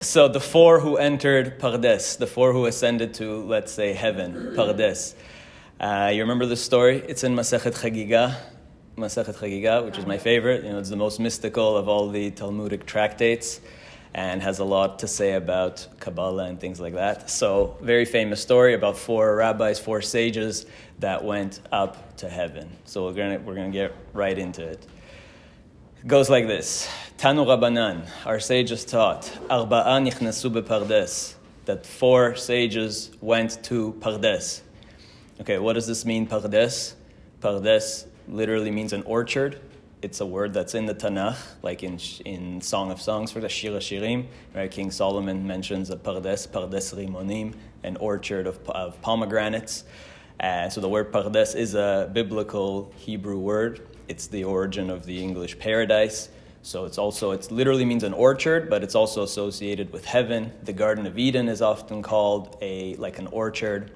So the four who entered Pardes, the four who ascended to, let's say, heaven, Pardes. You remember the story? It's in Masechet Chagiga, which is my favorite. It's the most mystical of all the Talmudic tractates and has a lot to say about Kabbalah and things like that. So, very famous story about four rabbis, four sages that went up to heaven. So we're gonna get right into it. It goes like this. Tanu Rabbanan, our sages taught, Arba'a nichnasu bePardes, that four sages went to Pardes. Okay, what does this mean, Pardes? Pardes literally means an orchard. It's a word that's in the Tanakh, like in Song of Songs, for the Shir HaShirim, right? King Solomon mentions a Pardes Rimonim, an orchard of pomegranates. So the word Pardes is a biblical Hebrew word. It's the origin of the English paradise. So it literally means an orchard, but it's also associated with heaven. The Garden of Eden is often called an orchard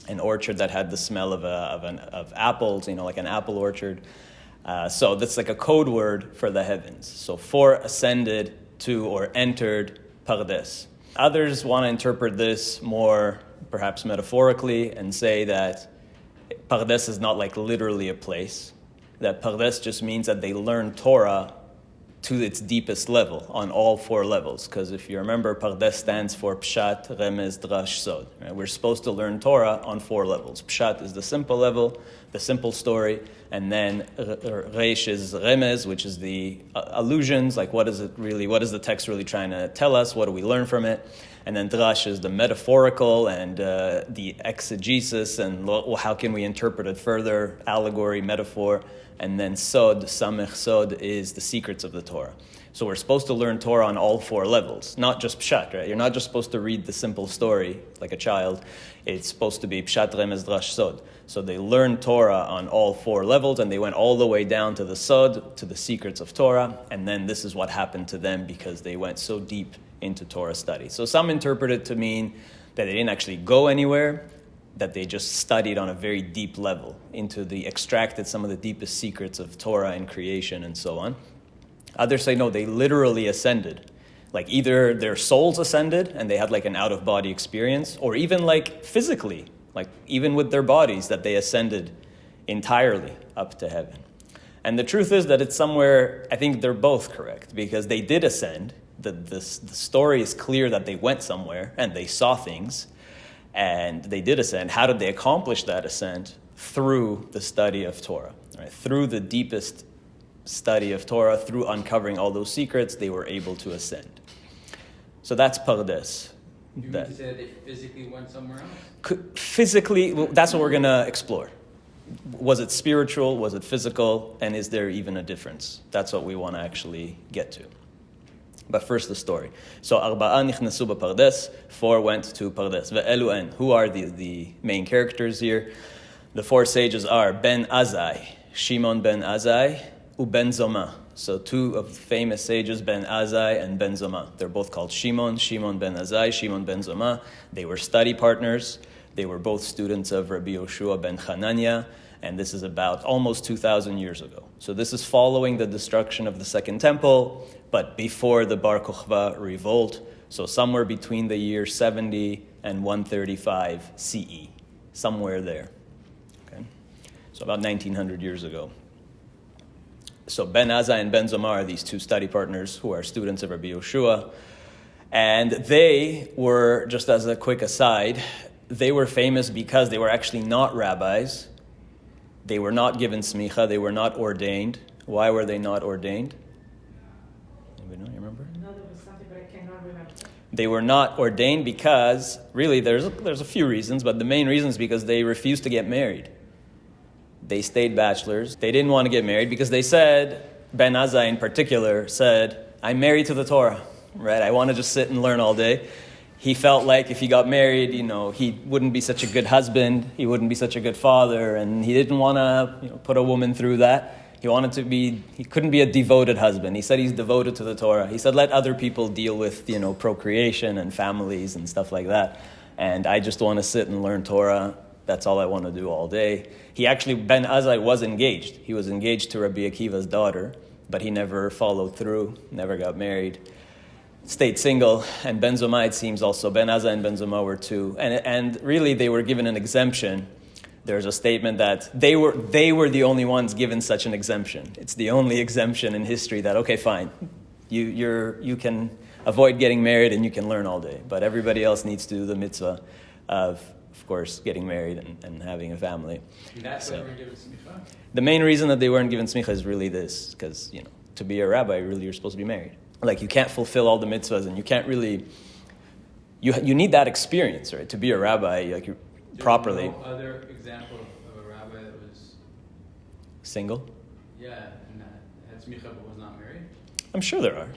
that had the smell of apples, like an apple orchard. So that's like a code word for the heavens. So four ascended to or entered Pardes. Others want to interpret this more perhaps metaphorically and say that Pardes is not like literally a place. That Pardes just means that they learn Torah to its deepest level, on all four levels. Because if you remember, Pardes stands for Pshat, Remez, Drash, Sod. Right? We're supposed to learn Torah on four levels. Pshat is the simple level, the simple story, and then Reish is Remez, which is the allusions, like what is the text really trying to tell us, what do we learn from it? And then Drash is the metaphorical and the exegesis, and how can we interpret it further, allegory, metaphor. And then Sod, Samech Sod, is the secrets of the Torah. So we're supposed to learn Torah on all four levels, not just Pshat, right? You're not just supposed to read the simple story like a child. It's supposed to be Pshat, Remez, Drash, Sod. So they learned Torah on all four levels, and they went all the way down to the Sod, to the secrets of Torah, and then this is what happened to them because they went so deep into Torah study. So some interpret it to mean that they didn't actually go anywhere, that they just studied on a very deep level, extracted some of the deepest secrets of Torah and creation and so on. Others say, no, they literally ascended. Like either their souls ascended and they had like an out-of-body experience, or even like physically, like even with their bodies, that they ascended entirely up to heaven. And the truth is that it's somewhere, I think they're both correct, because they did ascend. The story is clear that they went somewhere and they saw things, and they did ascend. How did they accomplish that ascent? Through the study of Torah, right? Through the deepest study of Torah, through uncovering all those secrets, they were able to ascend. So that's Pardes. You mean to say that they physically went somewhere else? Physically, that's what we're going to explore. Was it spiritual? Was it physical? And is there even a difference? That's what we want to actually get to. But first the story. So Arba'a nichnasu bePardes, four went to Pardes. Ve'elu en, who are the main characters here? The four sages are Ben Azai, Shimon ben Azai, uben Zoma. So two of the famous sages, Ben Azai and Ben Zoma. They're both called Shimon ben Azai, Shimon ben Zoma. They were study partners. They were both students of Rabbi Yoshua ben Hanania, and this is about almost 2,000 years ago. So this is following the destruction of the Second Temple, but before the Bar Kokhba revolt, so somewhere between the year 70 and 135 CE, somewhere there. Okay, so about 1,900 years ago. So Ben Azai and Ben Zoma are these two study partners who are students of Rabbi Yoshua, and they were, just as a quick aside, they were famous because they were actually not rabbis. They were not given smicha. They were not ordained. Why were they not ordained? Anybody know? You remember? No, there was something, but I cannot remember. They were not ordained because, really, there's a few reasons, but the main reason is because they refused to get married. They stayed bachelors. They didn't want to get married because they said, Ben Azai in particular said, I'm married to the Torah, right? I want to just sit and learn all day. He felt like if he got married, he wouldn't be such a good husband, he wouldn't be such a good father, and he didn't want to, put a woman through that. He couldn't be a devoted husband. He said he's devoted to the Torah. He said, let other people deal with, procreation and families and stuff like that. And I just want to sit and learn Torah. That's all I want to do all day. Ben Azai was engaged. He was engaged to Rabbi Akiva's daughter, but he never followed through, never got married. stayed single, and Ben Zoma, it seems also, Ben Azai and Ben Zoma were two. And really, they were given an exemption. There's a statement that they were the only ones given such an exemption. It's the only exemption in history that, okay, fine, you can avoid getting married and you can learn all day. But everybody else needs to do the mitzvah of course, getting married and having a family. And that's why they were given smicha? The main reason that they weren't given smicha is really this, because, to be a rabbi, really you're supposed to be married. Like, you can't fulfill all the mitzvahs, and you can't really, you need that experience, right? To be a rabbi, like, properly. No other example of a rabbi that was single? Yeah, and had smicha but was not married? I'm sure there are.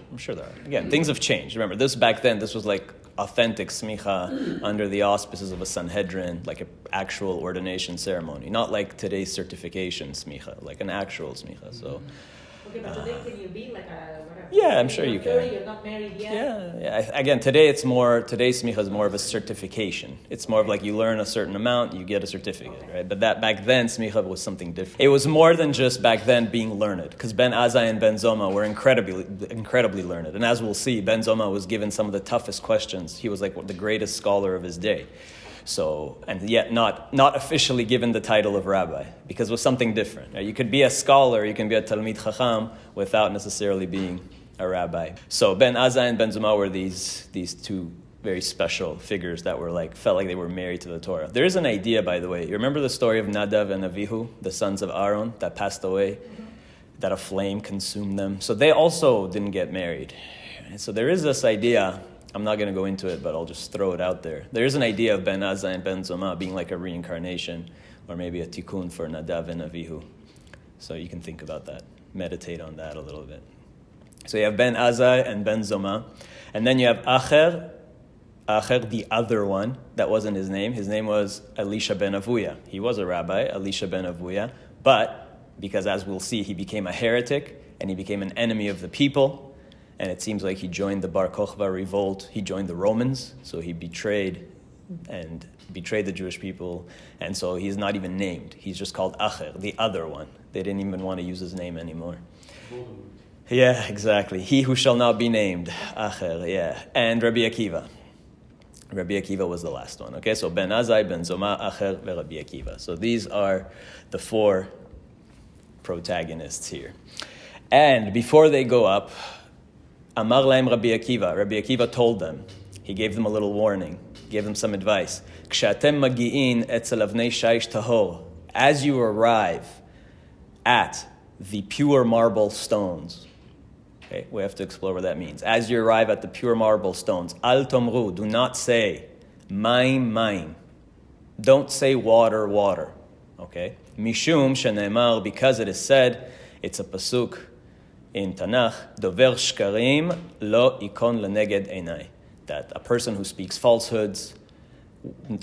Again, things have changed. Remember, back then, this was like authentic smicha under the auspices of a Sanhedrin, like an actual ordination ceremony, not like today's certification smicha, like an actual smicha. So, okay, but today can you be like a whatever? Yeah, I'm sure you 30, can. You're not married yet. Yeah. Again, today's smicha is more of a certification. It's more of like you learn a certain amount, you get a certificate, right? But that back then, smicha was something different. It was more than just back then being learned, because Ben Azai and Ben Zoma were incredibly learned. And as we'll see, Ben Zoma was given some of the toughest questions. He was like the greatest scholar of his day. So, and yet not officially given the title of rabbi, because it was something different. Right? You could be a scholar, you can be a Talmid Chacham, without necessarily being a rabbi. So Ben Azai and Ben Zoma were these two very special figures that were felt like they were married to the Torah. There is an idea, by the way. You remember the story of Nadav and Avihu, the sons of Aaron that passed away, that a flame consumed them? So they also didn't get married. And so there is this idea. I'm not going to go into it, but I'll just throw it out there. There is an idea of Ben Azai and Ben Zoma being like a reincarnation, or maybe a tikkun for Nadav and Avihu. So you can think about that, meditate on that a little bit. So you have Ben Azai and Ben Zoma, and then you have Acher, the other one. That wasn't his name. His name was Elisha ben Avuya. He was a rabbi, Elisha ben Avuya, but because, as we'll see, he became a heretic and he became an enemy of the people. And it seems like he joined the Bar Kokhba revolt. He joined the Romans, so he betrayed the Jewish people. And so he's not even named. He's just called Acher, the other one. They didn't even want to use his name anymore. Yeah, exactly. He who shall not be named, Acher, yeah. And Rabbi Akiva. Rabbi Akiva was the last one. Okay, so Ben Azai, Ben Zoma, Acher, and Rabbi Akiva. So these are the four protagonists here. And before they go up, Amar lahem Rabbi Akiva told them, he gave them a little warning, gave them some advice. Kshatem magi'in etzel avnei shaish tahor, as you arrive at the pure marble stones. Okay, we have to explore what that means. As you arrive at the pure marble stones, al tomru, do not say mayim. Don't say water, water. Okay? Mishum shene'emar, because it is said, it's a pasuk in Tanakh, dover shkarim lo ikon leneged einai, that a person who speaks falsehoods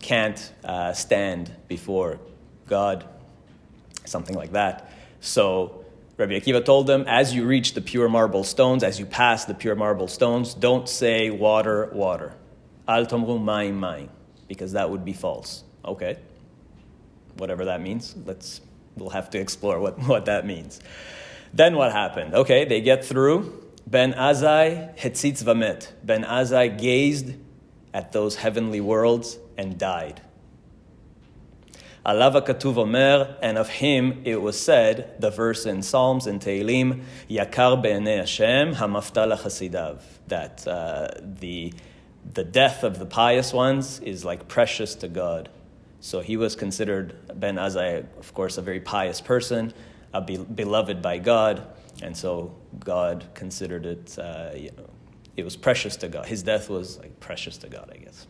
can't stand before God, something like that. So Rabbi Akiva told them, as you reach the pure marble stones, as you pass the pure marble stones, don't say water, water. Al tomru mayim, mayim, because that would be false. Okay, whatever that means, we'll have to explore what that means. Then what happened? Okay, they get through. Ben Azai hetzitz vamet. Ben Azai gazed at those heavenly worlds and died. Alav katuv omer, and of him it was said, the verse in Psalms and Tehillim, Yakar be'enei Hashem hamafta lachasidav, that the death of the pious ones is like precious to God. So he was considered, Ben Azai, of course, a very pious person, beloved by God, and so God considered it, it was precious to God. His death was like precious to God, I guess.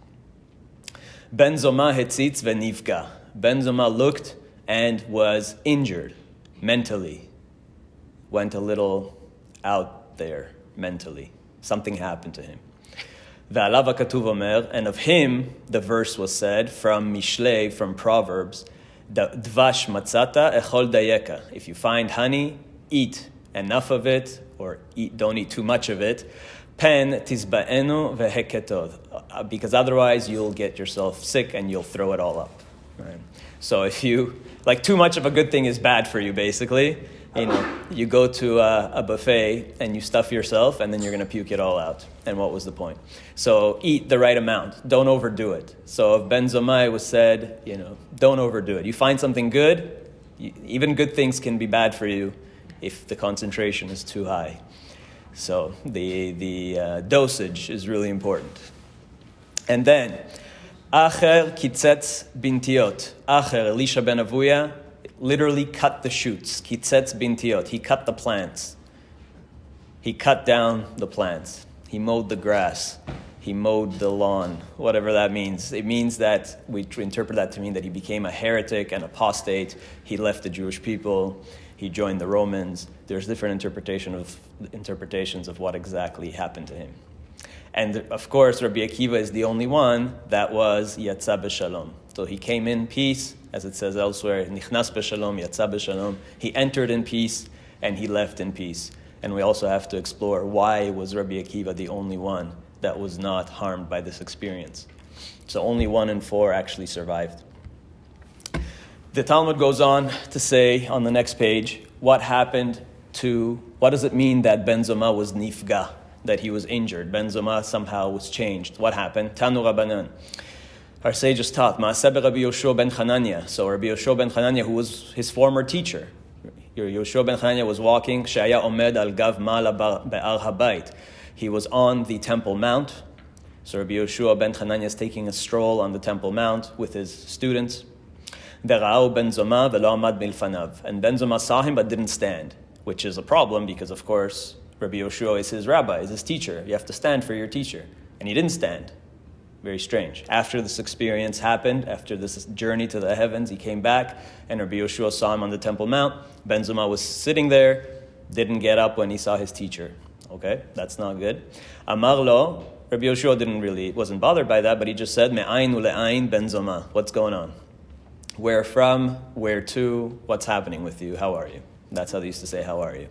Ben Zoma hetzitz v'nivka. Ben Zoma looked and was injured mentally. Went a little out there mentally. Something happened to him. Ve'alav katuv omer, and of him the verse was said from Mishlei, from Proverbs, Dvash matzata echol dayeka. If you find honey, eat enough of it, or don't eat too much of it. Pen tizbaenu veheketod, because otherwise you'll get yourself sick and you'll throw it all up. Right? So if you, too much of a good thing is bad for you, basically. You go to a buffet and you stuff yourself and then you're going to puke it all out. And what was the point? So eat the right amount. Don't overdo it. So of Ben Zomai was said, don't overdo it. You find something good, even good things can be bad for you if the concentration is too high. So the dosage is really important. And then, Acher kitzetz bintiot. Acher, Elisha ben Avuya, literally cut the shoots. Kitzetz bintiot. He cut the plants. He cut down the plants. He mowed the grass. He mowed the lawn. Whatever that means. It means that we interpret that to mean that he became a heretic, an apostate. He left the Jewish people. He joined the Romans. There's different interpretations of what exactly happened to him. And of course, Rabbi Akiva is the only one that was Yatza b'Shalom. So he came in peace, as it says elsewhere, Nichnas b'Shalom, Yatza b'Shalom. He entered in peace, and he left in peace. And we also have to explore why was Rabbi Akiva the only one that was not harmed by this experience. So only 1 in 4 actually survived. The Talmud goes on to say on the next page, what does it mean that Ben Zoma was nifga, that he was injured? Ben Zoma somehow was changed. What happened? Tanu Rabbanan. Our sages taught, Ma'aseh Rabbi Yoshua ben Chananya. So Rabbi Yoshua ben Chananya, who was his former teacher, Yoshua ben Chananya was walking, Shaya Omed al Gav Mala Be'ar Habayit. He was on the Temple Mount. So Rabbi Yoshua ben Chananya is taking a stroll on the Temple Mount with his students. Dera'au ben Zoma ve'lo amad milfanav. And Ben Zoma saw him but didn't stand, which is a problem because, of course, Rabbi Yoshua is his rabbi, is his teacher. You have to stand for your teacher. And he didn't stand. Very strange. After this experience happened, after this journey to the heavens, he came back, and Rabbi Yoshua saw him on the Temple Mount. Ben Zoma was sitting there, didn't get up when he saw his teacher. Okay, that's not good. Amar lo, Rabbi Yoshua wasn't bothered by that, but he just said, Me'ayin ule'ayin ben Zoma. What's going on? Where from? Where to? What's happening with you? How are you? That's how they used to say, how are you?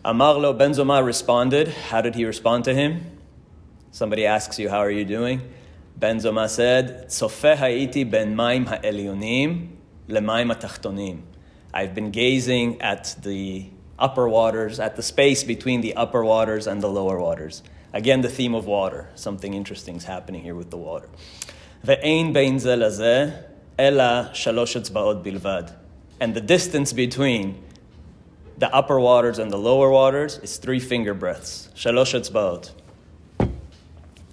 Amar lo, Ben Zoma responded. How did he respond to him? Somebody asks you, how are you doing? Ben Zoma said, Tzofeh ha'iti ben mayim ha'elyonim lemayim ha'tachtonim. I've been gazing at the upper waters, at the space between the upper waters and the lower waters. Again, the theme of water. Something interesting is happening here with the water. Ve'ein bein ze lazeh ela shalosh etzbaot bilvad. And the distance between the upper waters and the lower waters is 3 finger breadths. Shalosh etzbaot.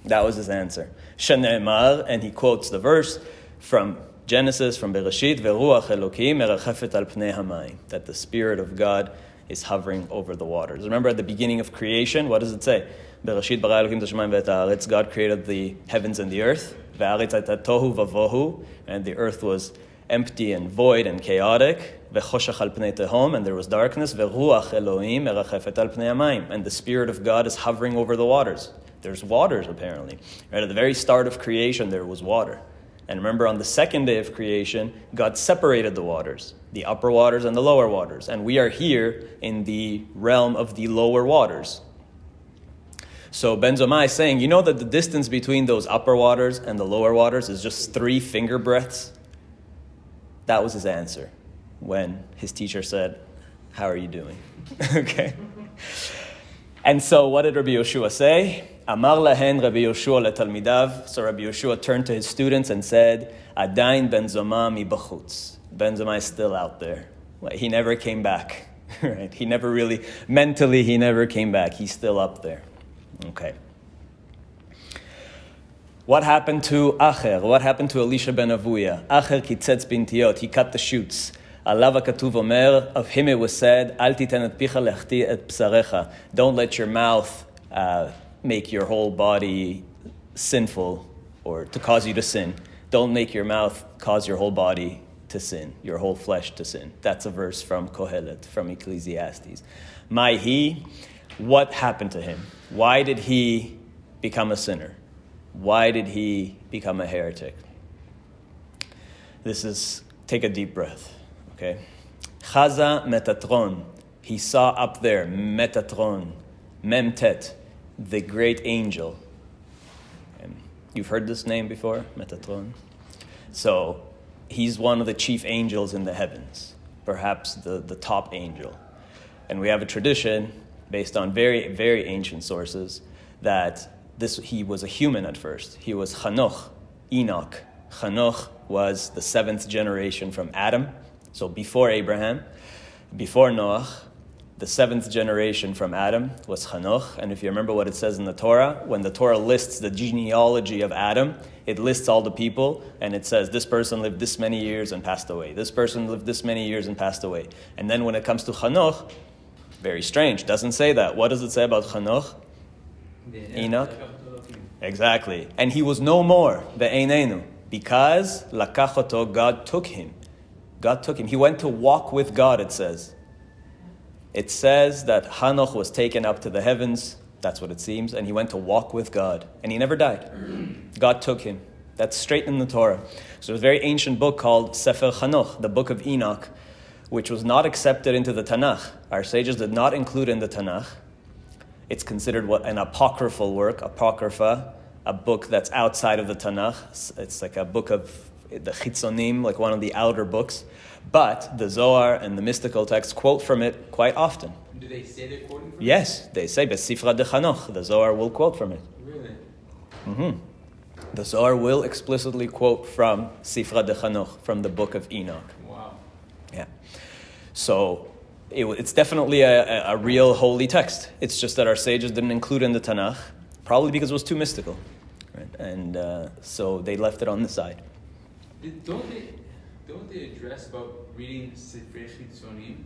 That was his answer. Shene'emar, and he quotes the verse from Genesis, from Bereshit, Ve'ruach Elokim merachefet al pnei hamayim, that the Spirit of God is hovering over the waters. Remember at the beginning of creation, what does it say? Bereshit bara Elokim et hashamayim ve'et haaretz. God created the heavens and the earth. Ve'aretz hayta tohu vavohu, and the earth was empty and void and chaotic. Ve'choshech al pnei tehom, and there was darkness. Ve'ruach Elohim merachefet al pnei hamayim, and the Spirit of God is hovering over the waters. There's waters, apparently. Right at the very start of creation, there was water. And remember, on the second day of creation, God separated the waters, the upper waters and the lower waters. And we are here in the realm of the lower waters. So Ben Zoma is saying, you know that the distance between those upper waters and the lower waters is just 3 finger breadths? That was his answer when his teacher said, how are you doing? Okay. And so what did Rabbi Yoshua say? Amar lahen Rabbi Yoshua letalmidav. So Rabbi Yoshua turned to his students and said, Adain ben Zoma mi bachutz. Ben Zoma is still out there. He never came back. Right? He never came back. He's still up there. Okay. What happened to Acher? What happened to Elisha ben Avuya? Acher kitzetz bintiot. He cut the shoots. Alav HaKatuv Omer, of him it was said, Al titen et picha lechti et psarecha. Don't let your mouth make your whole body sinful or to cause you to sin. Don't make your mouth cause your whole body to sin, your whole flesh to sin. That's a verse from Kohelet, from Ecclesiastes. What happened to him? Why did he become a sinner? Why did he become a heretic? Take a deep breath. Okay. Chaza Metatron. He saw up there, Metatron, Memtet, the great angel. You've heard this name before, Metatron? So, he's one of the chief angels in the heavens, perhaps the top angel. And we have a tradition based on very, very ancient sources that he was a human at first. He was Hanoch, Enoch. Hanoch was the 7th generation from Adam, so before Abraham, before Noah. The 7th generation from Adam was Hanoch. And if you remember what it says in the Torah, when the Torah lists the genealogy of Adam, it lists all the people, and it says, this person lived this many years and passed away. This person lived this many years and passed away. And then when it comes to Hanoch, very strange, doesn't say that. What does it say about Hanoch? Enoch? Exactly. And he was no more, ve'einenu, because lakachoto, God took him. God took him. He went to walk with God, it says. It says that Hanoch was taken up to the heavens, that's what it seems, and he went to walk with God, and he never died. God took him. That's straight in the Torah. So there's a very ancient book called Sefer Hanoch, the book of Enoch, which was not accepted into the Tanakh. Our sages did not include in the Tanakh. It's considered an apocryphal work, Apocrypha, a book that's outside of the Tanakh. It's like a book of the Chitzonim, like one of the outer books. But the Zohar and the mystical texts quote from it quite often. Do they say they're quoting from it? Yes, they say, Besifra de Chanoch. The Zohar will quote from it. Really? Mm-hmm. The Zohar will explicitly quote from Sifra de Chanoch, from the book of Enoch. Wow. Yeah. So it's definitely a real holy text. It's just that our sages didn't include it in the Tanakh, probably because it was too mystical. Right? And so they left it on the side. Don't they address about reading Sifrei Chitzonim?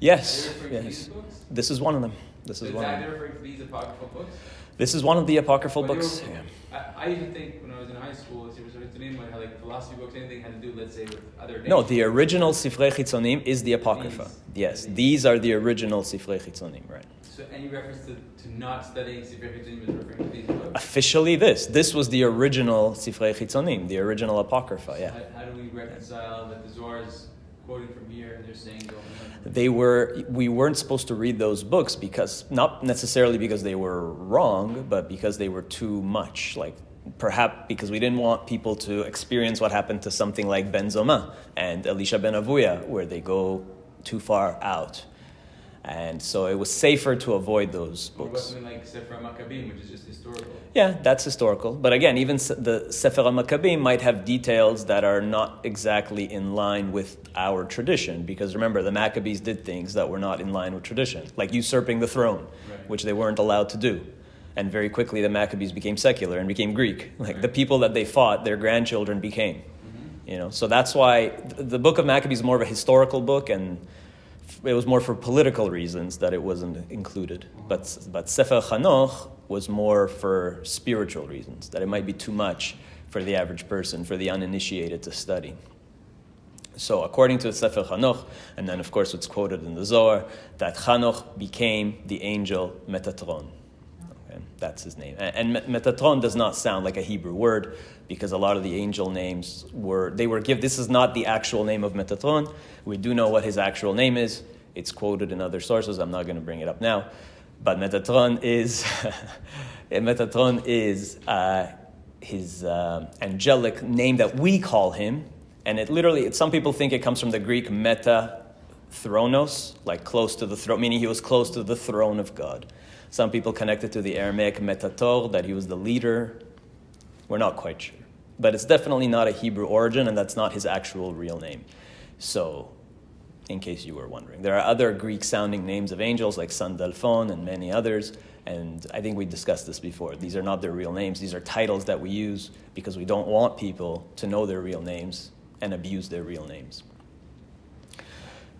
Yes. Are they referring to these books? This is one of them. This is So one of they're them. referring to these apocryphal books? This is one of the apocryphal But they books. were- Yeah. I used to think when I was in high school, Sifrei Chitzonim might have like philosophy books, anything had to do, let's say, with other nations. No, the original Sifrei Chitzonim is the Apocrypha. Yes, these are the original Sifrei Chitzonim, right. So any reference to not studying Sifrei Chitzonim is referring to these books? Officially this was the original Sifrei Chitzonim, the original Apocrypha, yeah. How do we reconcile that the Zohar is quoting from here and they're saying go? We weren't supposed to read those books because, not necessarily because they were wrong, but because they were too much. Like, perhaps because we didn't want people to experience what happened to something like Ben Zoma and Elisha ben Avuya, where they go too far out. And so it was safer to avoid those Or books. something like Sefer Maccabim, which is just historical. Yeah, that's historical. But again, even the Sefer HaMaccabim might have details that are not exactly in line with our tradition. Because remember, the Maccabees did things that were not in line with tradition, like usurping the throne, Right. which they weren't allowed to do. And very quickly, the Maccabees became secular and became Greek. Like the people that they fought, their grandchildren became. So that's why the book of Maccabees is more of a historical book, and it was more for political reasons that it wasn't included. But Sefer Hanoch was more for spiritual reasons, that it might be too much for the average person, for the uninitiated to study. So according to Sefer Hanoch, and then of course it's quoted in the Zohar, that Hanoch became the angel Metatron. Okay, that's his name. And Metatron does not sound like a Hebrew word, because a lot of the angel names this is not the actual name of Metatron. We do know what his actual name is. It's quoted in other sources. I'm not going to bring it up now. But Metatron is his angelic name that we call him. And some people think it comes from the Greek meta thronos, like close to the throne, meaning he was close to the throne of God. Some people connect it to the Aramaic metator, that he was the leader. We're not quite sure. But it's definitely not a Hebrew origin, and that's not his actual real name. So, in case you were wondering. There are other Greek-sounding names of angels, like Sandalphon and many others, and I think we discussed this before. These are not their real names. These are titles that we use because we don't want people to know their real names and abuse their real names.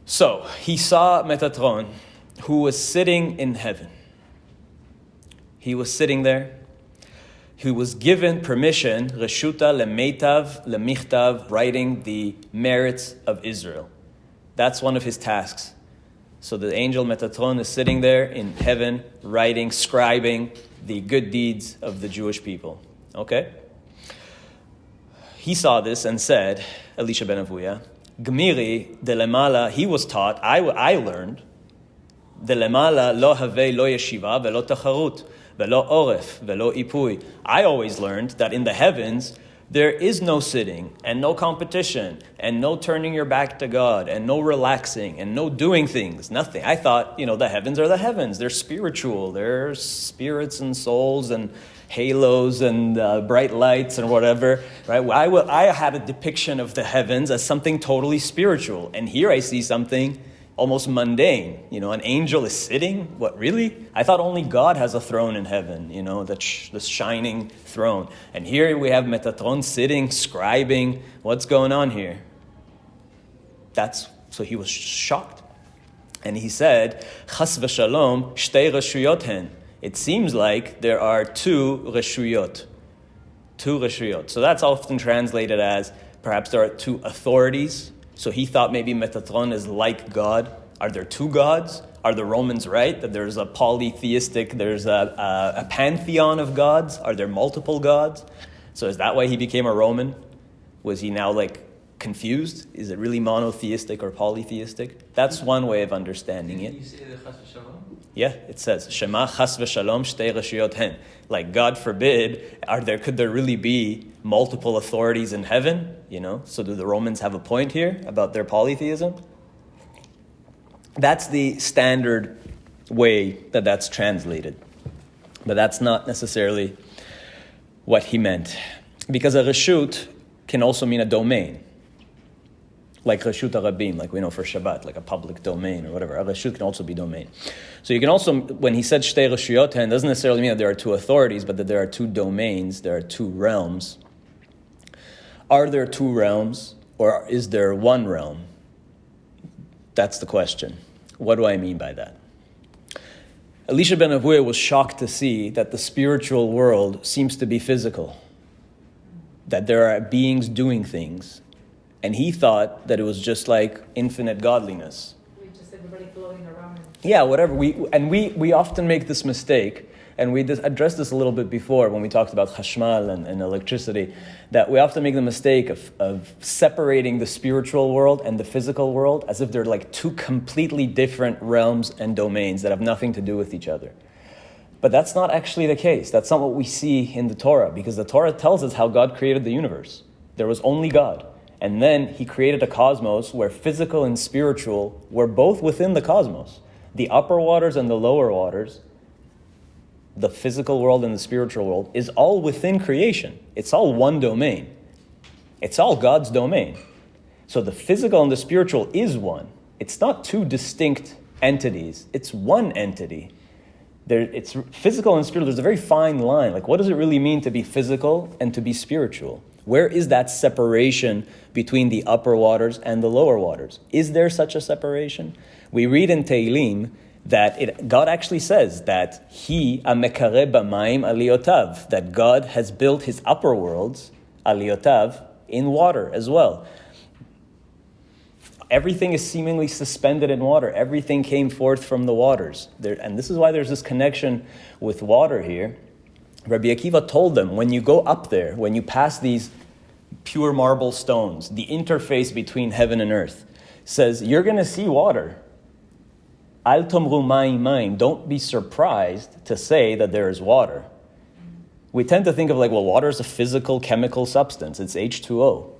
So, he saw Metatron, who was sitting in heaven. He was sitting there. He was given permission, Reshuta lemeitav lemichtav, writing the merits of Israel. That's one of his tasks. So the angel Metatron is sitting there in heaven, writing, scribing the good deeds of the Jewish people. Okay? He saw this and said, Elisha ben Avuya, Gmiri de lemala, he was taught, I learned, de lemala lo have lo yeshiva velo tacharut, velo oref, velo ipui. I always learned that in the heavens, there is no sitting and no competition and no turning your back to God and no relaxing and no doing things, nothing. I thought, the heavens are the heavens. They're spiritual. They're spirits and souls and halos and bright lights and whatever, right? I had a depiction of the heavens as something totally spiritual. And here I see something almost mundane. An angel is sitting. What, really? I thought only God has a throne in heaven, this shining throne. And here we have Metatron sitting, scribing. What's going on here? So he was shocked. And he said, Chas v'shalom, shtei reshuyot hen. It seems like there are two reshuyot. So that's often translated as, perhaps there are two authorities. So he thought maybe Metatron is like God. Are there two gods? Are the Romans right that there's a polytheistic, there's a pantheon of gods? Are there multiple gods? So is that why he became a Roman? Was he now confused? Is it really monotheistic or polytheistic? That's one way of understanding it. Can you say the Chas v'Shalom? Yeah, it says, Shema chas v'shalom shtei reshuyot hen. God forbid, could there really be multiple authorities in heaven? So do the Romans have a point here about their polytheism? That's the standard way that's translated. But that's not necessarily what he meant. Because a reshut can also mean a domain. Like Reshut HaRabim, like we know for Shabbat, like a public domain or whatever. A Reshut can also be domain. So you can also, when he said Shtei Reshuyot Hen, doesn't necessarily mean that there are two authorities, but that there are two domains, there are two realms. Are there two realms, or is there one realm? That's the question. What do I mean by that? Elisha ben Avuya was shocked to see that the spiritual world seems to be physical, that there are beings doing things. And he thought that it was just like infinite godliness. We just everybody floating around. Yeah, whatever. We often make this mistake, and we addressed this a little bit before when we talked about chashmal and electricity, that we often make the mistake of separating the spiritual world and the physical world as if they're like two completely different realms and domains that have nothing to do with each other. But that's not actually the case. That's not what we see in the Torah, because the Torah tells us how God created the universe. There was only God. And then he created a cosmos where physical and spiritual were both within the cosmos. The upper waters and the lower waters, the physical world and the spiritual world, is all within creation. It's all one domain. It's all God's domain. So the physical and the spiritual is one. It's not two distinct entities. It's one entity. It's physical and spiritual. There's a very fine line. What does it really mean to be physical and to be spiritual? Where is that separation between the upper waters and the lower waters? Is there such a separation? We read in Tehillim that God actually says that He, Amekare b'mayim aliyotav, that God has built His upper worlds, aliyotav, in water as well. Everything is seemingly suspended in water. Everything came forth from the waters. And this is why there's this connection with water here. Rabbi Akiva told them, when you go up there, when you pass these pure marble stones, the interface between heaven and earth, says, you're going to see water. Al tomru mayim mayim. Don't be surprised to say that there is water. We tend to think of water is a physical, chemical substance. It's H2O.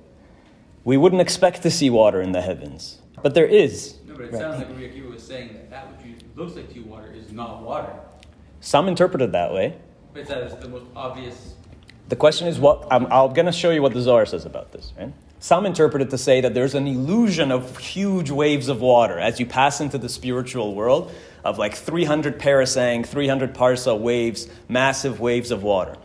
We wouldn't expect to see water in the heavens. But there is. No, but it sounds like Rabbi Akiva was saying that which looks like to you water is not water. Some interpret it that way. But that is the most obvious. The question is I'm going to show you what the Zohar says about this. Right? Some interpret it to say that there's an illusion of huge waves of water as you pass into the spiritual world of 300 parasang, 300 parsa waves, massive waves of water.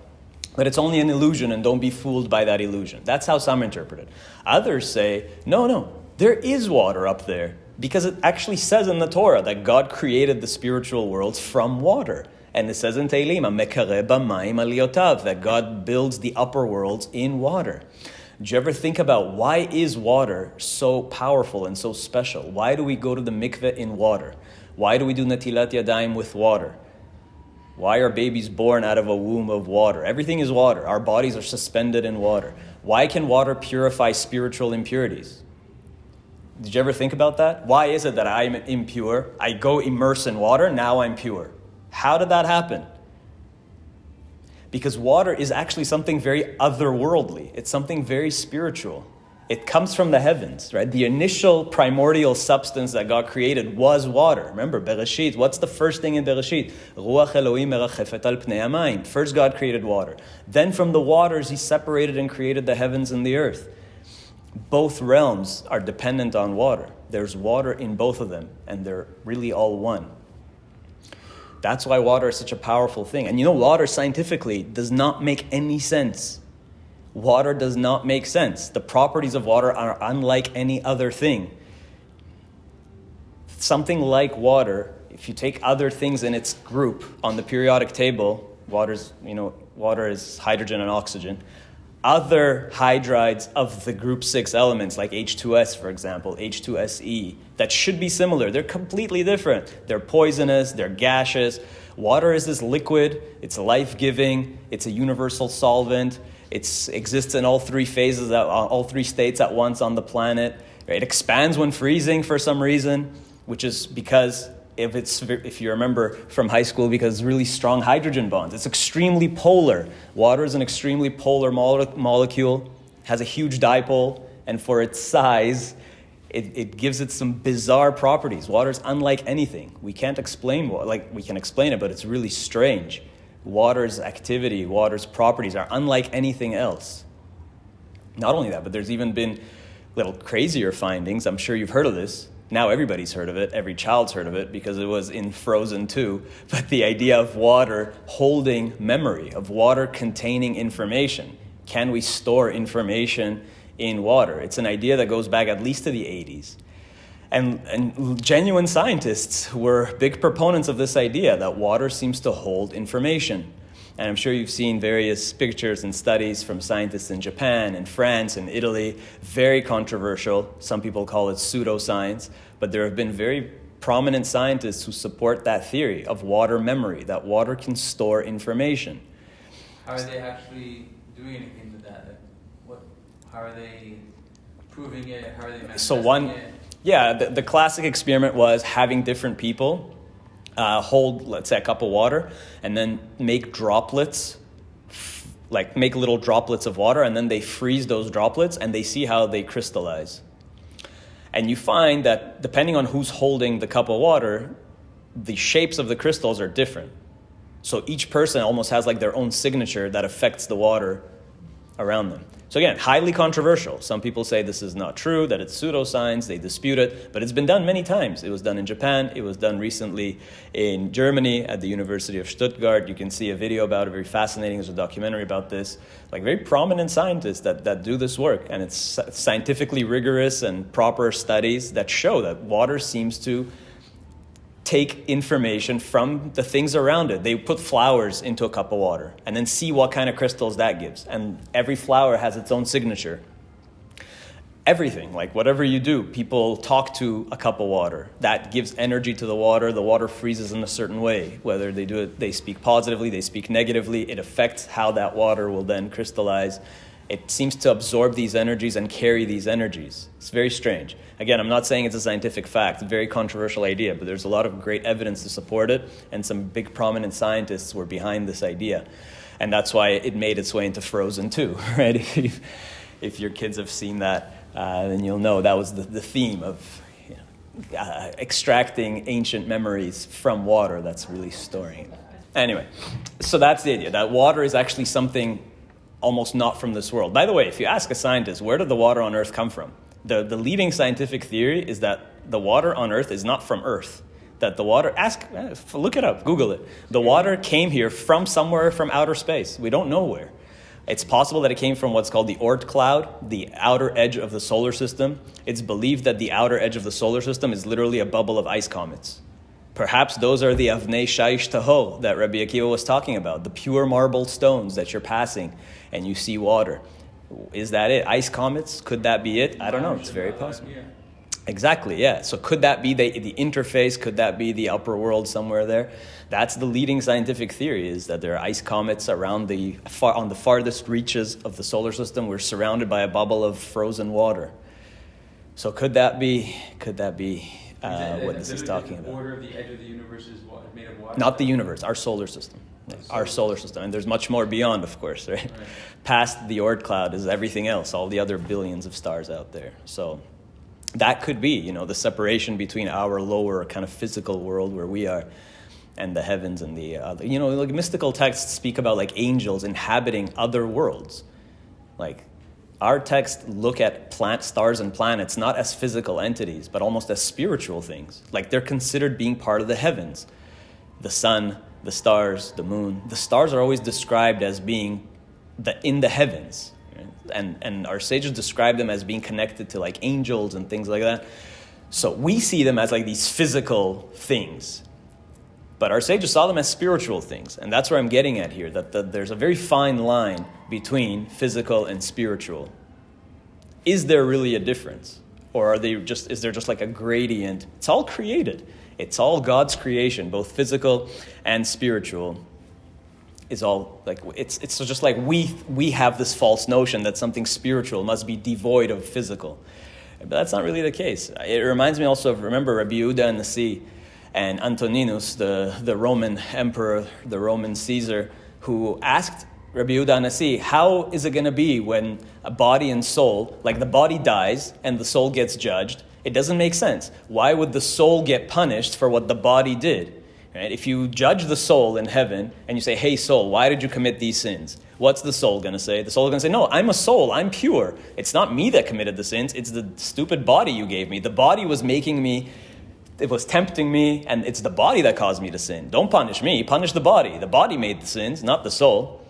But it's only an illusion, and don't be fooled by that illusion. That's how some interpret it. Others say, no, there is water up there, because it actually says in the Torah that God created the spiritual worlds from water. And it says in Tehillim, Mekare b'mayim aliyotav, that God builds the upper worlds in water. Do you ever think about why is water so powerful and so special? Why do we go to the mikveh in water? Why do we do natilat yadayim with water? Why are babies born out of a womb of water? Everything is water. Our bodies are suspended in water. Why can water purify spiritual impurities? Did you ever think about that? Why is it that I'm impure? I go immerse in water, now I'm pure. How did that happen? because water is actually something very otherworldly. It's something very spiritual. It comes from the heavens, right? The initial primordial substance that God created was water. Remember, Bereshit, what's the first thing in Bereshit? Ruach Elohim merachefet al pnei hamayim. First, God created water. Then from the waters, he separated and created the heavens and the earth. Both realms are dependent on water. There's water in both of them, and they're really all one. That's why water is such a powerful thing. And water scientifically does not make any sense. Water does not make sense. The properties of water are unlike any other thing. Something like water, if you take other things in its group on the periodic table, water is hydrogen and oxygen. Other hydrides of the group 6 elements, like H2S, for example, H2SE, that should be similar. They're completely different. They're poisonous, they're gaseous. Water is this liquid, it's life-giving, it's a universal solvent. It exists in all three phases, all three states at once on the planet. It expands when freezing for some reason, which is because, if you remember from high school, because it's really strong hydrogen bonds. It's extremely polar. Water is an extremely polar molecule, has a huge dipole, and for its size, it gives it some bizarre properties. Water is unlike anything. We can't explain we can explain it, but it's really strange. Water's activity, water's properties are unlike anything else. Not only that, but there's even been little crazier findings. I'm sure you've heard of this. Now everybody's heard of it. Every child's heard of it because it was in Frozen 2. But the idea of water holding memory, of water containing information. Can we store information in water? It's an idea that goes back at least to the 80s. And genuine scientists were big proponents of this idea that water seems to hold information. And I'm sure you've seen various pictures and studies from scientists in Japan and France and Italy. Very controversial. Some people call it pseudoscience. But there have been very prominent scientists who support that theory of water memory, that water can store information. How are they actually doing anything with that? How are they proving it? How are they manifesting it? Yeah, the classic experiment was having different people hold, let's say, a cup of water and then make droplets, make little droplets of water, and then they freeze those droplets and they see how they crystallize. And you find that depending on who's holding the cup of water, the shapes of the crystals are different. So each person almost has their own signature that affects the water around them. So again, highly controversial. Some people say this is not true, that it's pseudoscience, they dispute it, but it's been done many times. It was done in Japan, it was done recently in Germany at the University of Stuttgart. You can see a video about it, very fascinating. There's a documentary about this. Very prominent scientists that do this work, and it's scientifically rigorous and proper studies that show that water seems to take information from the things around it. They put flowers into a cup of water and then see what kind of crystals that gives. And every flower has its own signature. Everything, whatever you do, people talk to a cup of water. That gives energy to the water freezes in a certain way. Whether they do it, they speak positively, they speak negatively, it affects how that water will then crystallize. It seems to absorb these energies and carry these energies. It's very strange. Again, I'm not saying it's a scientific fact. It's a very controversial idea, but there's a lot of great evidence to support it, and some big prominent scientists were behind this idea. And that's why it made its way into Frozen 2, right? If your kids have seen that, then you'll know that was the theme of extracting ancient memories from water that's really storing it. Anyway, so that's the idea, that water is actually something almost not from this world. By the way, if you ask a scientist, where did the water on Earth come from? The leading scientific theory is that the water on Earth is not from Earth. That the water, look it up, Google it. The water came here from somewhere from outer space. We don't know where. It's possible that it came from what's called the Oort cloud, the outer edge of the solar system. It's believed that the outer edge of the solar system is literally a bubble of ice comets. Perhaps those are the Avnei Shaish Taho that Rabbi Akiva was talking about, the pure marble stones that you're passing and you see water. Is that it? Ice comets? Could that be it? I don't know. It's very possible. Exactly, yeah. So could that be the interface? Could that be the upper world somewhere there? That's the leading scientific theory, is that there are ice comets around on the farthest reaches of the solar system. We're surrounded by a bubble of frozen water. So could that be what this is talking The about. border of the edge of the universe is made of water? Not the universe, our solar system. Our solar system. And there's much more beyond, of course, right? Past the Oort cloud is everything else, all the other billions of stars out there. So that could be, the separation between our lower kind of physical world where we are and the heavens and the other. Like mystical texts speak about like angels inhabiting other worlds. Like our texts look at stars and planets not as physical entities, but almost as spiritual things. Like they're considered being part of the heavens. The sun, the stars, the moon. The stars are always described as being in the heavens. And our sages describe them as being connected to like angels and things like that. So we see them as like these physical things. But our sages saw them as spiritual things. And that's where I'm getting at here, that there's a very fine line between physical and spiritual. Is there really a difference? Or is there just like a gradient? It's all created. It's all God's creation, both physical and spiritual. Is all like it's just like we have this false notion that something spiritual must be devoid of physical. But that's not really the case. It reminds me also of, remember Rabbi Yehuda and Nasi and Antoninus, the Roman emperor, the Roman Caesar, who asked Rabbi Yehuda Nasi, how is it going to be when a body and soul, like the body dies and the soul gets judged? It doesn't make sense. Why would the soul get punished for what the body did? Right? If you judge the soul in heaven and you say, hey soul, why did you commit these sins? What's the soul going to say? The soul is going to say, no, I'm a soul, I'm pure. It's not me that committed the sins, it's the stupid body you gave me. The body was making me, it was tempting me, and it's the body that caused me to sin. Don't punish me, punish the body. The body made the sins, not the soul.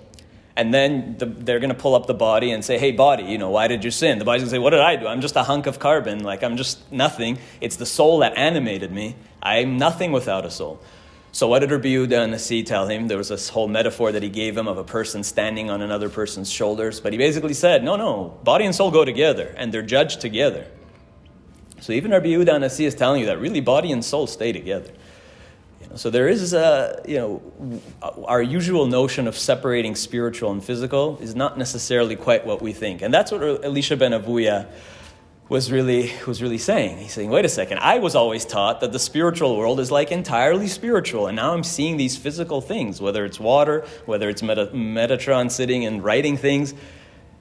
And then they're going to pull up the body and say, hey body, why did you sin? The body's going to say, what did I do? I'm just a hunk of carbon, like I'm just nothing. It's the soul that animated me. I'm nothing without a soul. So what did Rabbi Yehuda and Nasi tell him? There was this whole metaphor that he gave him of a person standing on another person's shoulders. But he basically said, no, body and soul go together, and they're judged together. So even Rabbi Yehuda and Nasi is telling you that really body and soul stay together. So there is, our usual notion of separating spiritual and physical is not necessarily quite what we think. And that's what Elisha ben Avuya was really saying. He's saying, wait a second, I was always taught that the spiritual world is like entirely spiritual, and now I'm seeing these physical things, whether it's water, whether it's Metatron sitting and writing things.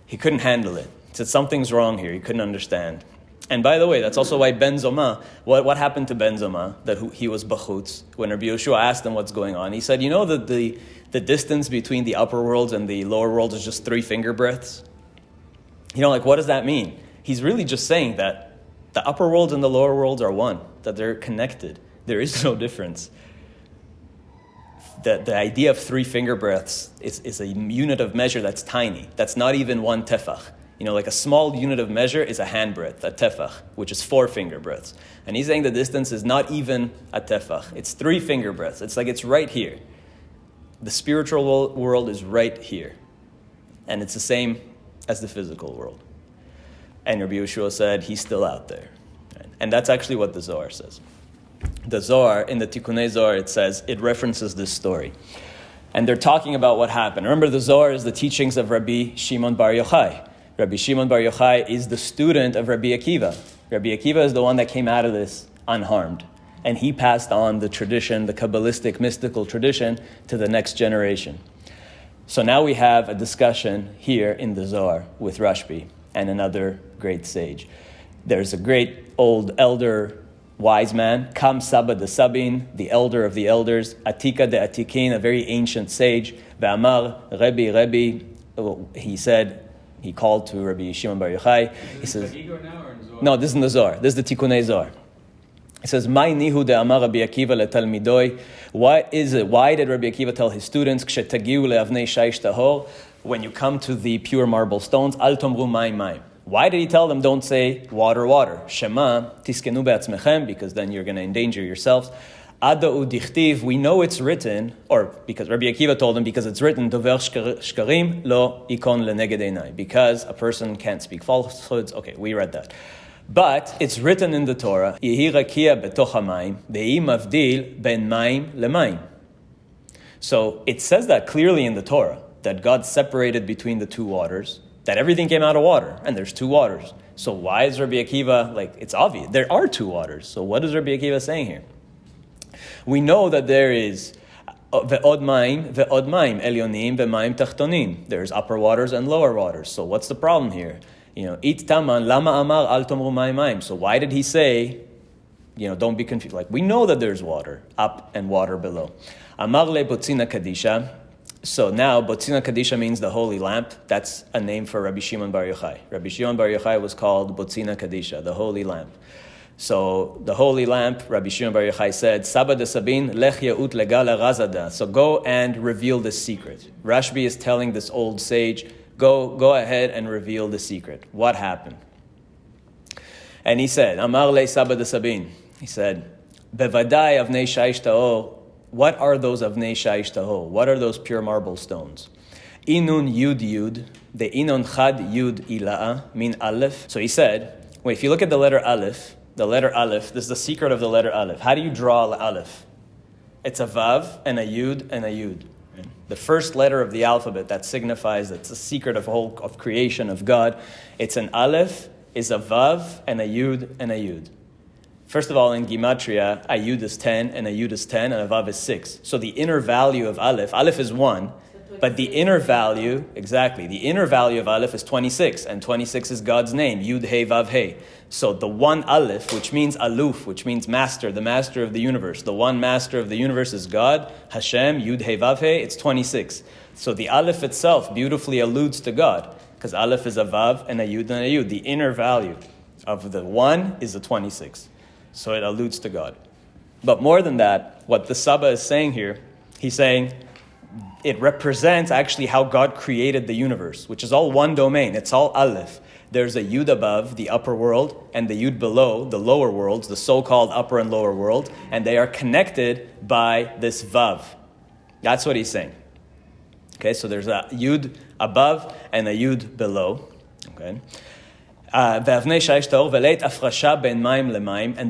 He couldn't handle it. He said, something's wrong here. He couldn't understand. And by the way, that's also why Ben Zoma, what happened to Ben Zoma, that he was bachutz, when Rabbi Yoshua asked him what's going on. He said, that the distance between the upper worlds and the lower worlds is just 3 finger breadths? What does that mean? He's really just saying that the upper worlds and the lower worlds are one, that they're connected. There is no difference. The idea of 3 finger breadths is a unit of measure that's tiny. That's not even 1 tefach. Like a small unit of measure is a handbreadth, a tefach, which is 4 finger breadths. And he's saying the distance is not even a tefach. It's 3 finger breadths. It's like it's right here. The spiritual world is right here. And it's the same as the physical world. And Rabbi Yeshua said, he's still out there. Right? And that's actually what the Zohar says. The Zohar, in the Tikkunei Zohar, it references this story. And they're talking about what happened. Remember, the Zohar is the teachings of Rabbi Shimon Bar Yochai. Rabbi Shimon Bar Yochai is the student of Rabbi Akiva. Rabbi Akiva is the one that came out of this unharmed. And he passed on the tradition, the Kabbalistic mystical tradition, to the next generation. So now we have a discussion here in the Zohar with Rashbi and another great sage. There's a great old elder wise man, Kam Saba de Sabin, the elder of the elders, Atika de Atikin, a very ancient sage, Ve'amar, Rebbe, he called to Rabbi Shimon Bar Yochai. He says, no, this is in the Zohar. This is the Tikkunei Zohar. He says, "Mai nihu de amar Rabbi Akiva letalmidoi." What is it? Why did Rabbi Akiva tell his students, "Kshetagiju leavnei shaish tahor," when you come to the pure marble stones, "Al tomru mayim mayim." Why did he tell them, don't say water, water? Shema tiskenu be'atzmechem, because then you're going to endanger yourselves. Ada udichtiv, we know it's written, or because Rabbi Akiva told them, because it's written, dover shkarim lo ikon leneged einai, because a person can't speak falsehoods. Okay, we read that. But it's written in the Torah, Yehi rakia betoch hamayim, ve'i mavdil ben mayim lemayim. So it says that clearly in the Torah, that God separated between the two waters, that everything came out of water, and there's two waters. So why is Rabbi Akiva, it's obvious, there are two waters. So what is Rabbi Akiva saying here? We know that there is ve'od maim, elyonim, ve'maim tachtonim. There's upper waters and lower waters. So what's the problem here? It taman, lama amar al tomru maim. So why did he say, don't be confused. We know that there's water up and water below. Amar le botzina kadisha. So now, Botzina Kadisha means the holy lamp. That's a name for Rabbi Shimon Bar Yochai. Rabbi Shimon Bar Yochai was called Botzina Kadisha, the holy lamp. So the holy lamp, Rabbi Shimon Bar Yochai said, Saba de Sabin, lech yaut legala razada. So go and reveal the secret. Rashbi is telling this old sage, go ahead and reveal the secret. What happened? And he said, Amar le Saba de Sabin. He said, Bevadai avnei shaish ta'or. What are those avnei shaish taho? What are those pure marble stones? Inun yud, the inun chad yud ila'a, mean Aleph. So he said, if you look at the letter Aleph, this is the secret of the letter Aleph. How do you draw Aleph? It's a vav and a yud and a yud. The first letter of the alphabet that signifies that's the secret of creation of God. It's an Aleph, is a vav and a yud and a yud. First of all, in Gematria, a yud is 10, and a yud is 10, and a vav is 6. So the inner value of Aleph is 1, but the inner value of Aleph is 26, and 26 is God's name, Yud He Vav He. So the one Aleph, which means Aluf, which means master, the master of the universe, the one master of the universe is God, Hashem, Yud He Vav He, it's 26. So the Aleph itself beautifully alludes to God, because Aleph is a vav and a yud and a yud. The inner value of the 1 is the 26. So it alludes to God. But more than that, what the Saba is saying here, he's saying it represents actually how God created the universe, which is all one domain. It's all Aleph. There's a Yud above, the upper world, and the Yud below, the lower worlds, the so-called upper and lower world, and they are connected by this Vav. That's what he's saying. Okay, so there's a Yud above and a Yud below. Okay. And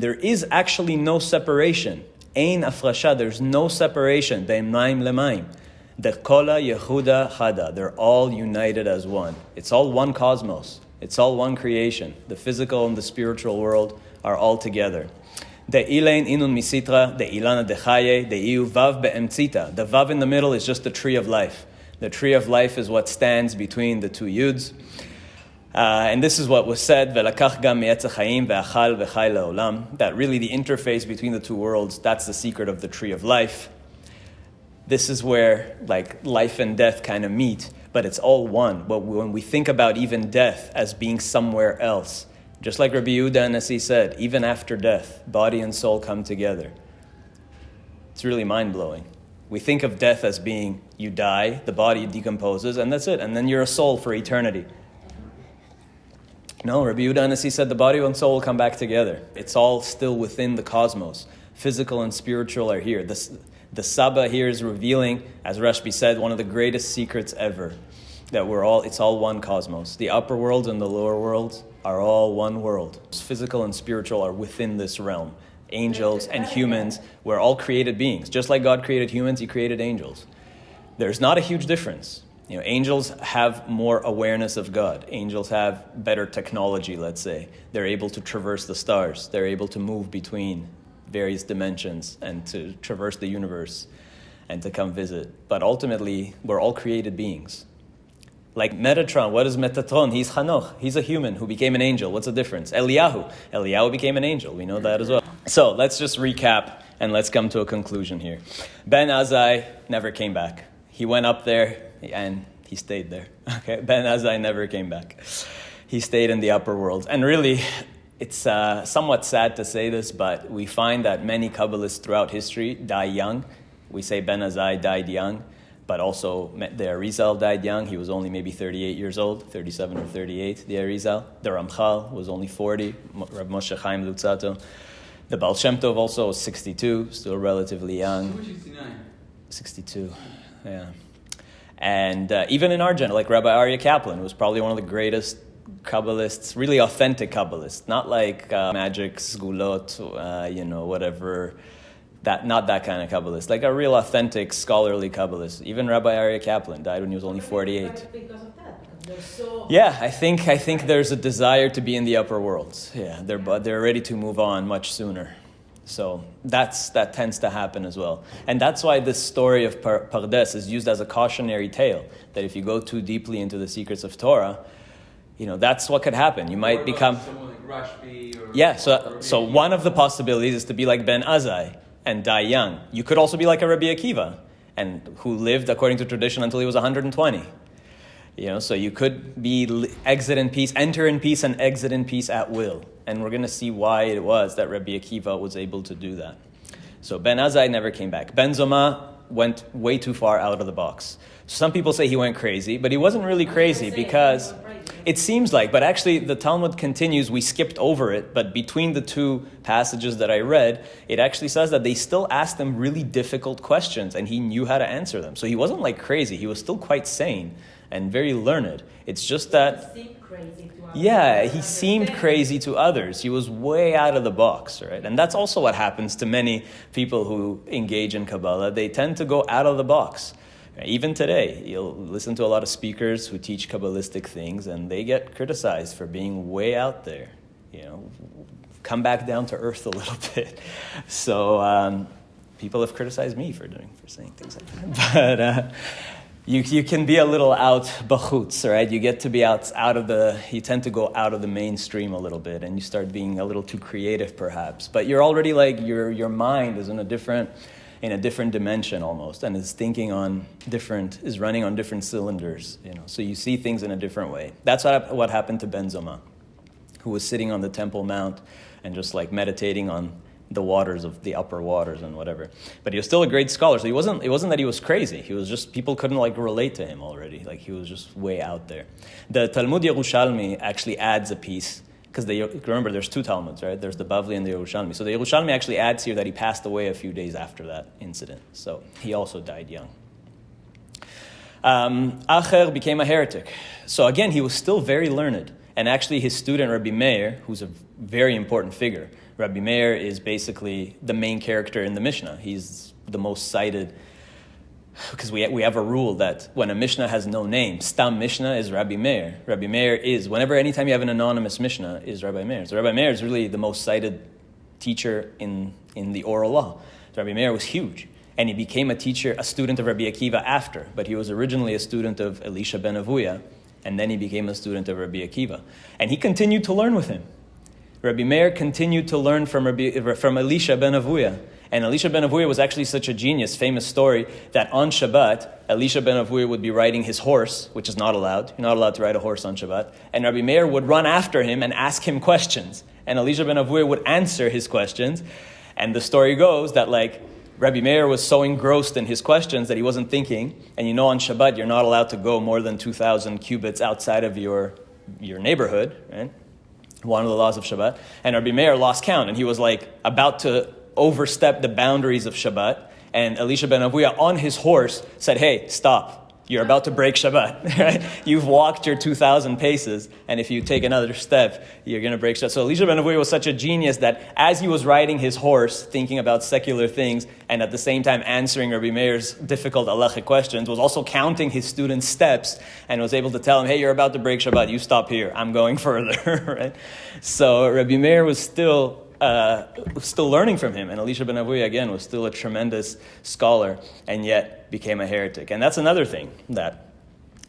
there is actually no separation. Ein afrasha, there's no separation. Ben maim lemaim. Dekola Yehuda Chada. They're all united as one. It's all one cosmos. It's all one creation. The physical and the spiritual world are all together. The ilain inun misitra, the ilana dechaye, the iu vav be'emtzita. The vav in the middle is just the tree of life. The tree of life is what stands between the two yuds. And this is what was said, that really the interface between the two worlds, that's the secret of the tree of life. This is where life and death kind of meet, but it's all one. But when we think about even death as being somewhere else, just like Rabbi Yehuda Nasi said, even after death, body and soul come together. It's really mind-blowing. We think of death as being, you die, the body decomposes, and that's it, and then you're a soul for eternity. No, Rabbi Yehuda Nasi said the body and soul will come back together. It's all still within the cosmos. Physical and spiritual are here. The Saba here is revealing, as Rashbi said, one of the greatest secrets ever. That it's all one cosmos. The upper worlds and the lower worlds are all one world. Physical and spiritual are within this realm. Angels and humans, we're all created beings. Just like God created humans, He created angels. There's not a huge difference. Angels have more awareness of God. Angels have better technology, let's say. They're able to traverse the stars. They're able to move between various dimensions and to traverse the universe and to come visit. But ultimately, we're all created beings. Like Metatron, what is Metatron? He's Chanoch. He's a human who became an angel. What's the difference? Eliyahu became an angel. We know that as well. So let's just recap and let's come to a conclusion here. Ben Azai never came back. He went up there and he stayed there. Okay, Ben Azai never came back. He stayed in the upper world. And really, it's somewhat sad to say this, but we find that many Kabbalists throughout history die young. We say Ben Azai died young, but also the Arizal died young. He was only maybe 38 years old, 37 or 38, the Arizal. The Ramchal was only 40, Rav Moshe Chaim Lutzato. The Baal Shem Tov also was 62, still relatively young. 62, yeah. And even in our generation, like Rabbi Aryeh Kaplan, was probably one of the greatest Kabbalists, really authentic Kabbalists, not like magic, sgulot, whatever, not that kind of Kabbalist, like a real authentic scholarly Kabbalist. Even Rabbi Aryeh Kaplan died when he was only 48. Because of that. They're so. Yeah, I think there's a desire to be in the upper worlds. Yeah, they're ready to move on much sooner. So that tends to happen as well. And that's why this story of Pardes is used as a cautionary tale, that if you go too deeply into the secrets of Torah, that's what could happen. You might become... Someone like Rashbi or... Yeah, so one of the possibilities is to be like Ben Azai and die young. You could also be like a Rabbi Akiva, and who lived, according to tradition, until he was 120. So you could be enter in peace and exit in peace at will. And we're going to see why it was that Rabbi Akiva was able to do that. So Ben Azai never came back. Ben Zoma went way too far out of the box. Some people say he went crazy, but he wasn't really crazy because it seems like, but actually the Talmud continues, we skipped over it, but between the two passages that I read, it actually says that they still asked him really difficult questions and he knew how to answer them. So he wasn't like crazy, he was still quite sane and very learned. It's just that... Yeah, he seemed crazy to others. He was way out of the box, right? And that's also what happens to many people who engage in Kabbalah. They tend to go out of the box. Even today, you'll listen to a lot of speakers who teach Kabbalistic things, and they get criticized for being way out there. Come back down to earth a little bit. So people have criticized me for saying things like that. But you can be a little out bachutz, right? You get to be you tend to go out of the mainstream a little bit, and you start being a little too creative, perhaps. But you're already your mind is in a different dimension almost, and is is running on different cylinders, So you see things in a different way. That's what happened to Ben Zoma, who was sitting on the Temple Mount and just meditating on the waters of the upper waters and whatever. But he was still a great scholar. So it wasn't that he was crazy. He was just, people couldn't relate to him already. He was just way out there. The Talmud Yerushalmi actually adds a piece, because remember there's two Talmuds, right? There's the Bavli and the Yerushalmi. So the Yerushalmi actually adds here that he passed away a few days after that incident. So he also died young. Acher became a heretic. So again, he was still very learned. And actually his student Rabbi Meir, who's a very important figure, Rabbi Meir is basically the main character in the Mishnah. He's the most cited, because we have a rule that when a Mishnah has no name, Stam Mishnah is Rabbi Meir. Rabbi Meir is, anytime you have an anonymous Mishnah, is Rabbi Meir. So Rabbi Meir is really the most cited teacher in the oral law. So Rabbi Meir was huge. And he became a student of Rabbi Akiva after. But he was originally a student of Elisha ben Avuya, and then he became a student of Rabbi Akiva. And he continued to learn with him. Rabbi Meir continued to learn from Elisha ben Avuya. And Elisha ben Avuya was actually such a genius, famous story, that on Shabbat, Elisha ben Avuya would be riding his horse, which is not allowed. You're not allowed to ride a horse on Shabbat. And Rabbi Meir would run after him and ask him questions. And Elisha ben Avuya would answer his questions. And the story goes that Rabbi Meir was so engrossed in his questions that he wasn't thinking. And on Shabbat, you're not allowed to go more than 2,000 cubits outside of your neighborhood, right? One of the laws of Shabbat. And Rabbi Meir lost count, and he was about to overstep the boundaries of Shabbat. And Elisha ben Avuya on his horse said, "Hey, stop. You're about to break Shabbat. Right? You've walked your 2,000 paces, and if you take another step, you're going to break Shabbat." So Elisha ben Avuya was such a genius that as he was riding his horse, thinking about secular things, and at the same time answering Rabbi Meir's difficult halachic questions, was also counting his students' steps, and was able to tell him, "Hey, you're about to break Shabbat. You stop here. I'm going further." Right? So Rabbi Meir was still learning from him. And Elisha ben Avuya, again, was still a tremendous scholar, and yet became a heretic. And that's another thing, that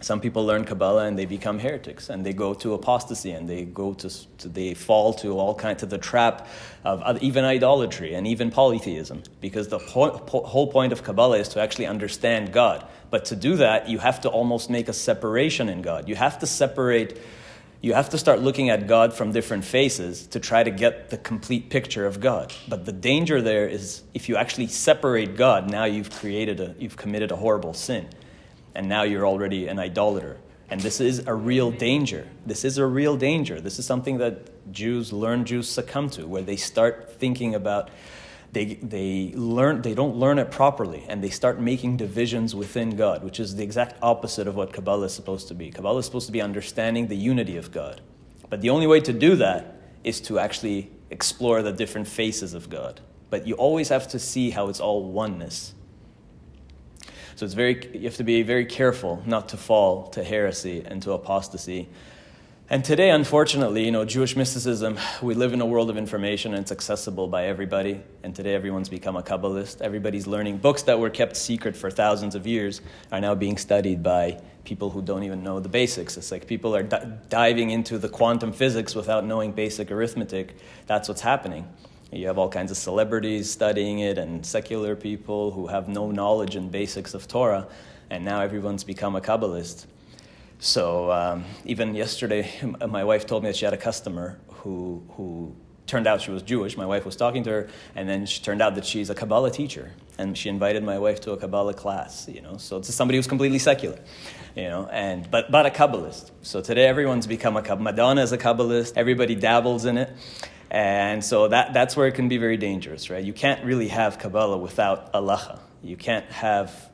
some people learn Kabbalah and they become heretics, and they go to apostasy, and they fall to the trap of even idolatry and even polytheism, because the whole point of Kabbalah is to actually understand God. But to do that, you have to almost make a separation in God. You have to start looking at God from different faces to try to get the complete picture of God. But the danger there is, if you actually separate God, now you've committed a horrible sin. And now you're already an idolater. And this is a real danger. This is something that learned Jews succumb to, where they start thinking about, they don't learn it properly, and they start making divisions within God, which is the exact opposite of what Kabbalah is supposed to be. Kabbalah is supposed to be understanding the unity of God. But the only way to do that is to actually explore the different faces of God. But you always have to see how it's all oneness. So you have to be very careful not to fall to heresy and to apostasy. And today, unfortunately, Jewish mysticism, we live in a world of information and it's accessible by everybody. And today everyone's become a Kabbalist. Everybody's learning. Books that were kept secret for thousands of years are now being studied by people who don't even know the basics. It's like people are diving into the quantum physics without knowing basic arithmetic. That's what's happening. You have all kinds of celebrities studying it and secular people who have no knowledge in basics of Torah. And now everyone's become a Kabbalist. So even yesterday, my wife told me that she had a customer who turned out she was Jewish. My wife was talking to her, and then she turned out that she's a Kabbalah teacher. And she invited my wife to a Kabbalah class, So it's somebody who's completely secular, but a Kabbalist. So today everyone's become a Kabbalist. Madonna is a Kabbalist. Everybody dabbles in it. And so that's where it can be very dangerous, right? You can't really have Kabbalah without halacha. You can't have...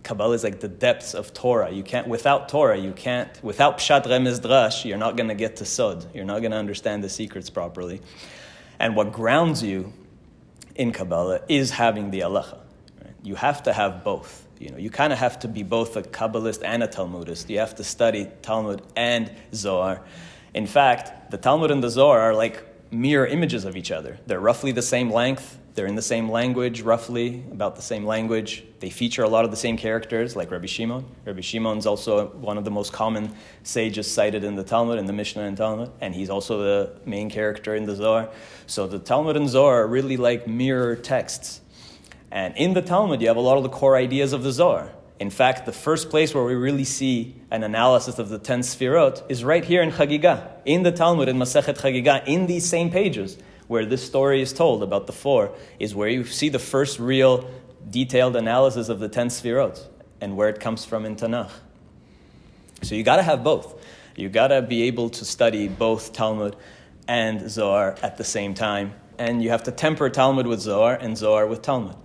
Kabbalah is like the depths of Torah. Without Torah, without Pshat Remez Drash, you're not going to get to Sod. You're not going to understand the secrets properly. And what grounds you in Kabbalah is having the halacha. Right? You have to have both. You kind of have to be both a Kabbalist and a Talmudist. You have to study Talmud and Zohar. In fact, the Talmud and the Zohar are like mirror images of each other. They're roughly the same length. They're in the same language, roughly, about the same language. They feature a lot of the same characters, like Rabbi Shimon. Rabbi Shimon's also one of the most common sages cited in the Talmud, in the Mishnah and Talmud, and he's also the main character in the Zohar. So the Talmud and Zohar are really like mirror texts. And in the Talmud, you have a lot of the core ideas of the Zohar. In fact, the first place where we really see an analysis of the 10 Sfirot is right here in Chagigah, in the Talmud, in Masechet Chagigah, in these same pages, where this story is told about the 4, is where you see the first real detailed analysis of the 10 Sfirot and where it comes from in Tanakh. So you got to have both. You got to be able to study both Talmud and Zohar at the same time. And you have to temper Talmud with Zohar and Zohar with Talmud.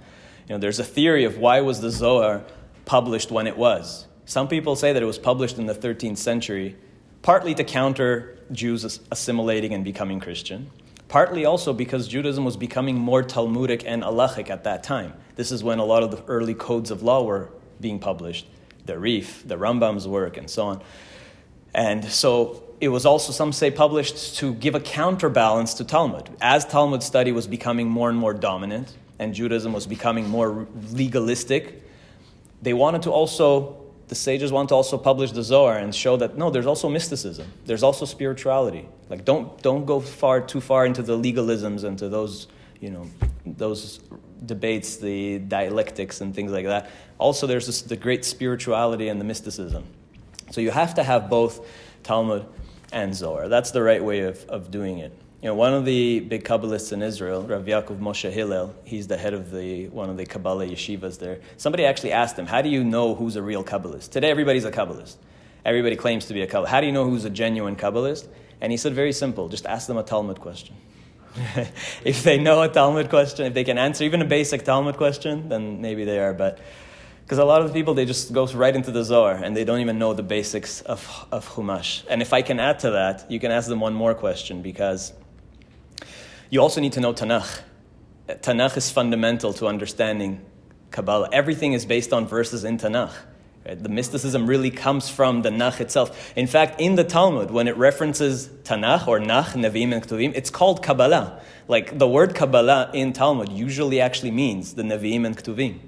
There's a theory of why was the Zohar published when it was. Some people say that it was published in the 13th century, partly to counter Jews assimilating and becoming Christian. Partly also because Judaism was becoming more Talmudic and halachic at that time. This is when a lot of the early codes of law were being published. The Rif, the Rambam's work, and so on. And so it was also, some say, published to give a counterbalance to Talmud. As Talmud study was becoming more and more dominant, and Judaism was becoming more legalistic, the sages want to also publish the Zohar and show that, no, there's also mysticism. There's also spirituality. Like, don't go too far into the legalisms and to those debates, the dialectics and things like that. Also, there's the great spirituality and the mysticism. So you have to have both Talmud and Zohar. That's the right way of doing it. One of the big Kabbalists in Israel, Rabbi Yaakov Moshe Hillel, he's the head of one of the Kabbalah yeshivas there. Somebody actually asked him, how do you know who's a real Kabbalist? Today, everybody's a Kabbalist. Everybody claims to be a Kabbalist. How do you know who's a genuine Kabbalist? And he said, very simple, just ask them a Talmud question. If they know a Talmud question, if they can answer even a basic Talmud question, then maybe they are. But because a lot of the people, they just go right into the Zohar and they don't even know the basics of Chumash. And if I can add to that, you can ask them one more question, because you also need to know Tanakh. Tanakh is fundamental to understanding Kabbalah. Everything is based on verses in Tanakh. Right? The mysticism really comes from the Nach itself. In fact, in the Talmud, when it references Tanakh or Nach, Nevi'im and Ketuvim, it's called Kabbalah. Like the word Kabbalah in Talmud usually actually means the Nevi'im and Ketuvim.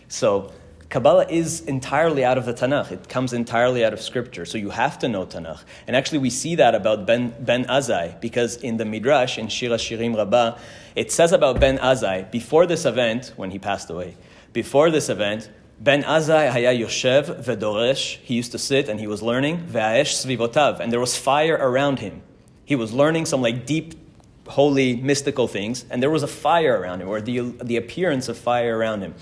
So Kabbalah is entirely out of the Tanakh. It comes entirely out of Scripture. So you have to know Tanakh. And actually we see that about Ben Azai, because in the Midrash, in Shir HaShirim Rabbah, it says about Ben Azai, before this event, when he passed away, before this event, Ben Azai haya yoshev vedoresh, he used to sit and he was learning, ve'aesh svivotav, and there was fire around him. He was learning some deep, holy, mystical things, and there was a fire around him, or the appearance of fire around him.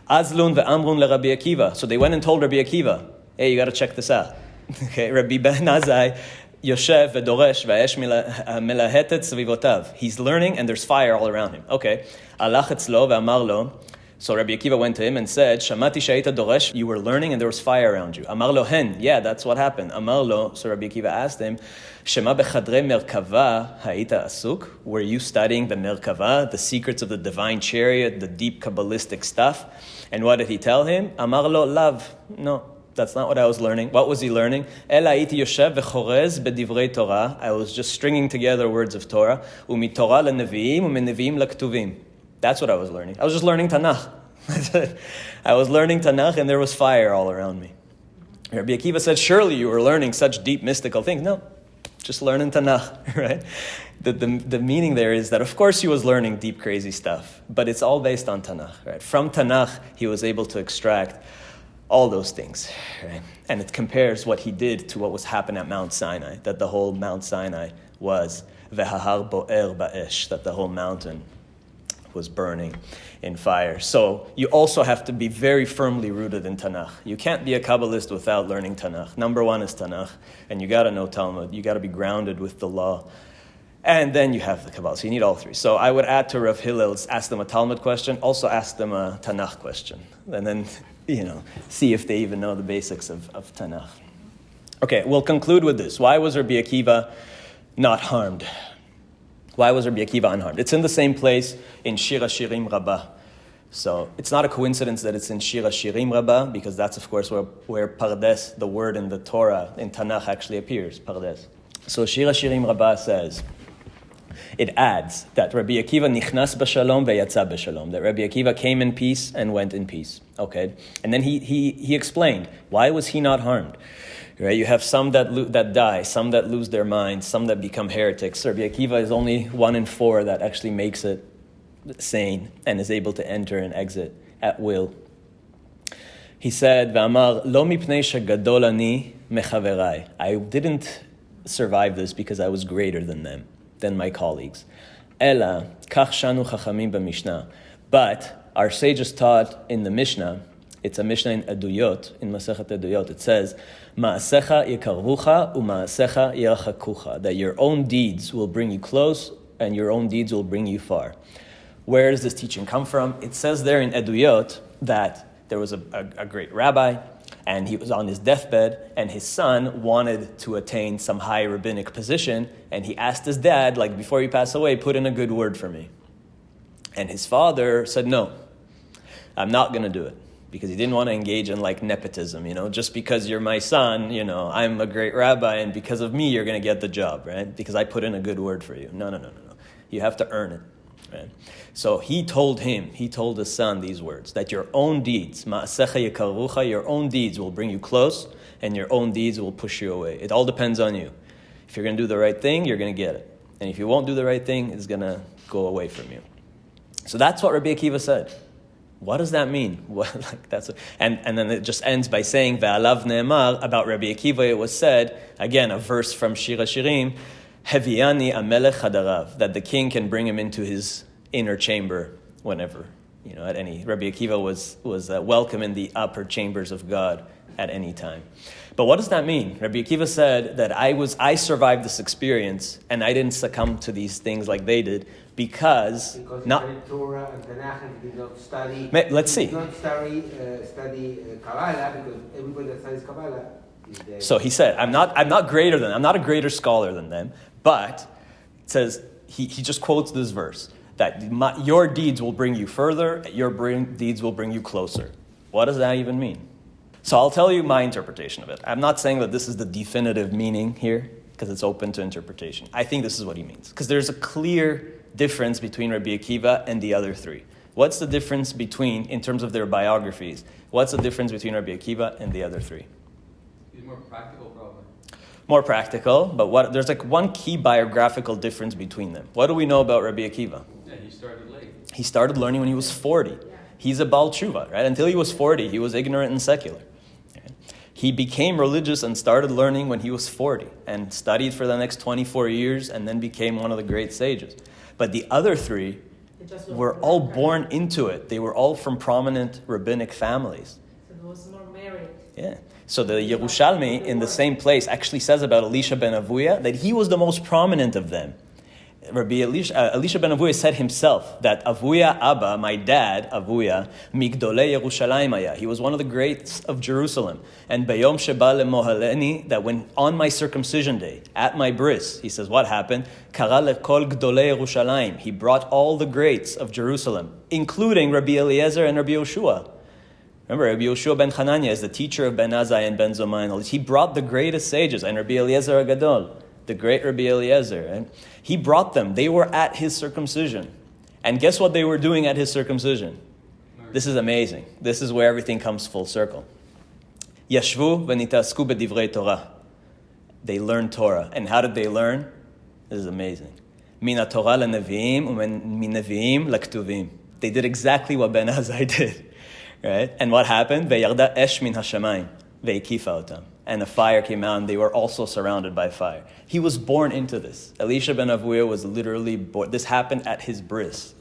Azlun ve'amrun leRabbi Akiva. So they went and told Rabbi Akiva, hey, you got to check this out. Okay, Rabbi Ben Azai, Yoshev ve'doresh ve'esh melahetet svivotav. He's learning and there's fire all around him. Okay. Alach etzlo ve'amar lo, So Rabbi Akiva went to him and said, Shamati sha'ita doresh, you were learning and there was fire around you. Amar lo hen, yeah, that's what happened. Amar lo, so Rabbi Akiva asked him, Shema bechadre merkava ha'ita asuk, were you studying the merkava, the secrets of the divine chariot, the deep Kabbalistic stuff? And what did he tell him? Amar lo lav, no. That's not what I was learning. What was he learning? Ela iti yoshev v'chorez b'divrei Torah. I was just stringing together words of Torah. Umi Torah leneviim, umi neviim lektuvim. That's what I was learning. I was just learning Tanakh. I was learning Tanakh and there was fire all around me. Rabbi Akiva said, surely you were learning such deep mystical things. No, just learning Tanakh, right? The meaning there is that, of course, he was learning deep, crazy stuff, but it's all based on Tanakh, right? From Tanakh, he was able to extract all those things, right? And it compares what he did to what was happening at Mount Sinai, that the whole Mount Sinai was v'hahar bo'er ba'esh, that the whole mountain was burning in fire. So you also have to be very firmly rooted in Tanakh. You can't be a Kabbalist without learning Tanakh. Number one is Tanakh, and you got to know Talmud. You got to be grounded with the law. And then you have the Kabbalah. So you need all three. So I would add to Rav Hillel's, ask them a Talmud question, also ask them a Tanakh question. And then, see if they even know the basics of Tanakh. Okay, we'll conclude with this. Why was Rabbi Akiva not harmed? Why was Rabbi Akiva unharmed? It's in the same place in Shir HaShirim Rabbah. So it's not a coincidence that it's in Shir HaShirim Rabbah, because that's, of course, where Pardes, the word in the Torah, in Tanakh, actually appears, Pardes. So Shir HaShirim Rabbah says, it adds that Rabbi Akiva nichnas b'shalom ve'yatza b'shalom, that Rabbi Akiva came in peace and went in peace. Okay, and then he explained, why was he not harmed? Right, you have some that die, some that lose their minds, some that become heretics. Rabbi Akiva is only 1 in 4 that actually makes it sane and is able to enter and exit at will. He said, "V'amar lo mipnei shegadol ani mechaverai." I didn't survive this because I was greater than them, than my colleagues. Ela kach shanu chachamim b'mishnah. But our sages taught in the Mishnah. It's a Mishnah in Eduyot, in Masechet Eduyot. It says, "Ma'asecha yikarvucha u'ma'asecha yirachakucha," that your own deeds will bring you close and your own deeds will bring you far. Where does this teaching come from? It says there in Eduyot that there was a great rabbi, and he was on his deathbed, and his son wanted to attain some high rabbinic position, and he asked his dad, like, before you pass away, put in a good word for me. And his father said, no, I'm not going to do it. Because he didn't want to engage in like nepotism, just because you're my son, I'm a great rabbi, and because of me, you're going to get the job, right? Because I put in a good word for you. No. You have to earn it, right? So he told his son these words, that your own deeds, ma'asecha yikarvucha, your own deeds will bring you close, and your own deeds will push you away. It all depends on you. If you're going to do the right thing, you're going to get it. And if you won't do the right thing, it's going to go away from you. So that's what Rabbi Akiva said. What does that mean? And then it just ends by saying, Ve'alav ne'emar, about Rabbi Akiva, it was said, again, a verse from Shir HaShirim, Heviani amelech hadarav, that the king can bring him into his inner chamber whenever, at any. Rabbi Akiva was welcome in the upper chambers of God at any time. But what does that mean? Rabbi Akiva said that I survived this experience and I didn't succumb to these things like they did because not Torah and Tanakh and did not study. Let's see. Did not study Kabbalah, because everybody that studies Kabbalah is there. So he said, I'm not greater than them. I'm not a greater scholar than them. But it says he just quotes this verse that your deeds will bring you further. Your deeds will bring you closer. What does that even mean? So I'll tell you my interpretation of it. I'm not saying that this is the definitive meaning here, because it's open to interpretation. I think this is what he means. Because there's a clear difference between Rabbi Akiva and the other three. What's the difference in terms of their biographies, what's the difference between Rabbi Akiva and the other three? He's more practical, probably. More practical, but there's one key biographical difference between them. What do we know about Rabbi Akiva? Yeah, he started late. He started learning when he was 40. He's a Baal Tshuva, right? Until he was 40, he was ignorant and secular. He became religious and started learning when he was 40 and studied for the next 24 years and then became one of the great sages. But the other three were all born into it. They were all from prominent rabbinic families. So there was more merit. Yeah. So the Yerushalmi in the same place actually says about Elisha ben Avuya that he was the most prominent of them. Rabbi Elisha ben Avuya said himself that Avuya Abba, my dad, Avuya, Migdolei Yerushalayim Haya. He was one of the greats of Jerusalem. And Bayom Sheba Lemohaleni, that when on my circumcision day, at my bris, he says, what happened? Kara lekol Gdolei Yerushalayim. He brought all the greats of Jerusalem, including Rabbi Eliezer and Rabbi Yoshua. Remember, Rabbi Yoshua ben Hanania is the teacher of Ben Azai and Ben Zomai. He brought the greatest sages, and Rabbi Eliezer Agadol, the great Rabbi Eliezer. Right? He brought them. They were at his circumcision. And guess what they were doing at his circumcision? This is amazing. This is where everything comes full circle. Yashvu v'nitasku b'divrei Torah. They learned Torah. And how did they learn? This is amazing. Min haTorah leNevi'im u'min Nevi'im leKtuvim. They did exactly what Ben Azai did. Right? And what happened? Ve'yarda esh min hashamayim ve'ekifa otam. And the fire came out, and they were also surrounded by fire. He was born into this. Elisha ben Avuya was literally born. This happened at his bris,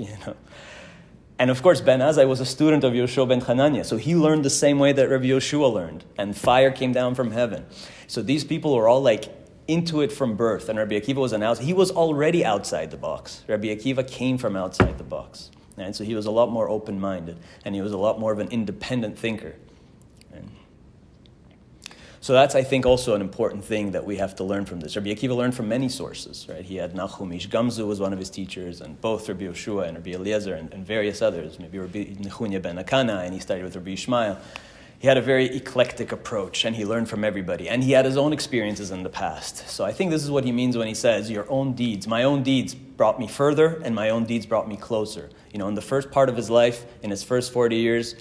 And of course, Ben Azai was a student of Yoshua ben Hanania, so he learned the same way that Rabbi Yoshua learned, and fire came down from heaven. So these people were all like into it from birth, and Rabbi Akiva was announced. He was already outside the box. Rabbi Akiva came from outside the box, and so he was a lot more open-minded, and he was a lot more of an independent thinker. So that's, I think, also an important thing that we have to learn from this. Rabbi Akiva learned from many sources, right? He had Nachum Ish Gamzu was one of his teachers, and both Rabbi Yoshua and Rabbi Eliezer and various others. Maybe Rabbi Nechunya ben Akana, and he studied with Rabbi Ishmael. He had a very eclectic approach, and he learned from everybody. And he had his own experiences in the past. So I think this is what he means when he says, your own deeds, my own deeds brought me further, and my own deeds brought me closer. In the first part of his life, in his first 40 years,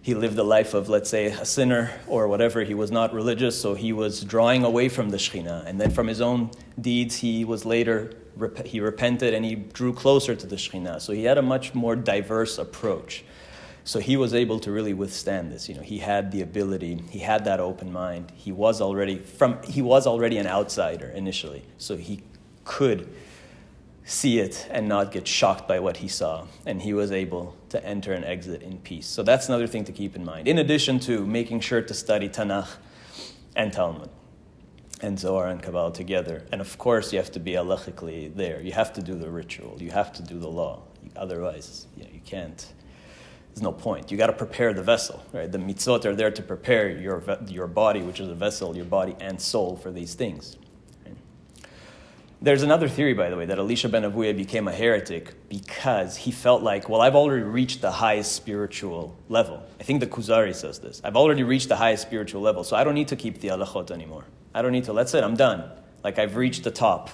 he lived a life of, let's say, a sinner or whatever. He was not religious, so he was drawing away from the Shekhinah. And then from his own deeds, he repented and he drew closer to the Shekhinah. So he had a much more diverse approach. So he was able to really withstand this. He had the ability, he had that open mind. He was already an outsider initially, so he could see it and not get shocked by what he saw. And he was able to enter and exit in peace. So that's another thing to keep in mind. In addition to making sure to study Tanakh and Talmud and Zohar and Kabbalah together. And of course, you have to be halachically there. You have to do the ritual. You have to do the law. Otherwise, you can't. There's no point. You got to prepare the vessel, right? The mitzvot are there to prepare your body, which is a vessel, your body and soul for these things. There's another theory, by the way, that Elisha ben Avuya became a heretic because he felt like, well, I've already reached the highest spiritual level. I think the Kuzari says this. I've already reached the highest spiritual level, so I don't need to keep the halachot anymore. I don't need to. That's it. I'm done. Like, I've reached the top.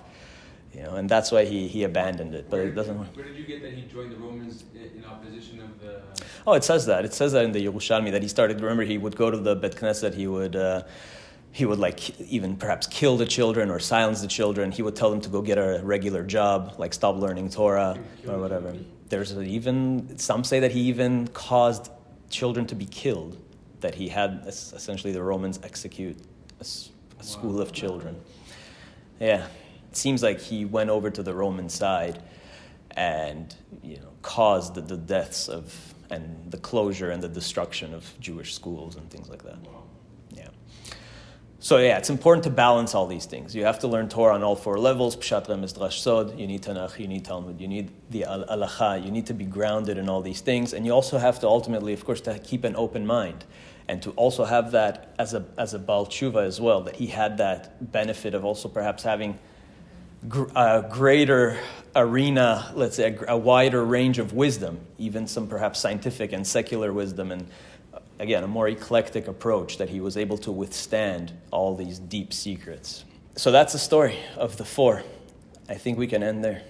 And that's why he abandoned it. But it doesn't. Where did you get that he joined the Romans in opposition of the? Oh, it says that. It says that in the Yerushalmi that he started. Remember, he would go to the Bet Knesset. He would like even perhaps kill the children or silence the children. He would tell them to go get a regular job, like stop learning Torah or whatever. Some say that he even caused children to be killed. That he had essentially the Romans execute a school of children. Yeah. It seems like he went over to the Roman side and caused the deaths and the closure and the destruction of Jewish schools and things like that. Yeah. So it's important to balance all these things. You have to learn Torah on all four levels. Pshat, Remez, Drash, Sod. You need Tanakh, you need Talmud, you need the Halacha. You need to be grounded in all these things. And you also have to ultimately, of course, to keep an open mind. And to also have that as a Baal Tshuva as well, that he had that benefit of also perhaps having a greater arena, let's say a wider range of wisdom, even some perhaps scientific and secular wisdom, and again, a more eclectic approach that he was able to withstand all these deep secrets. So that's the story of the four. I think we can end there.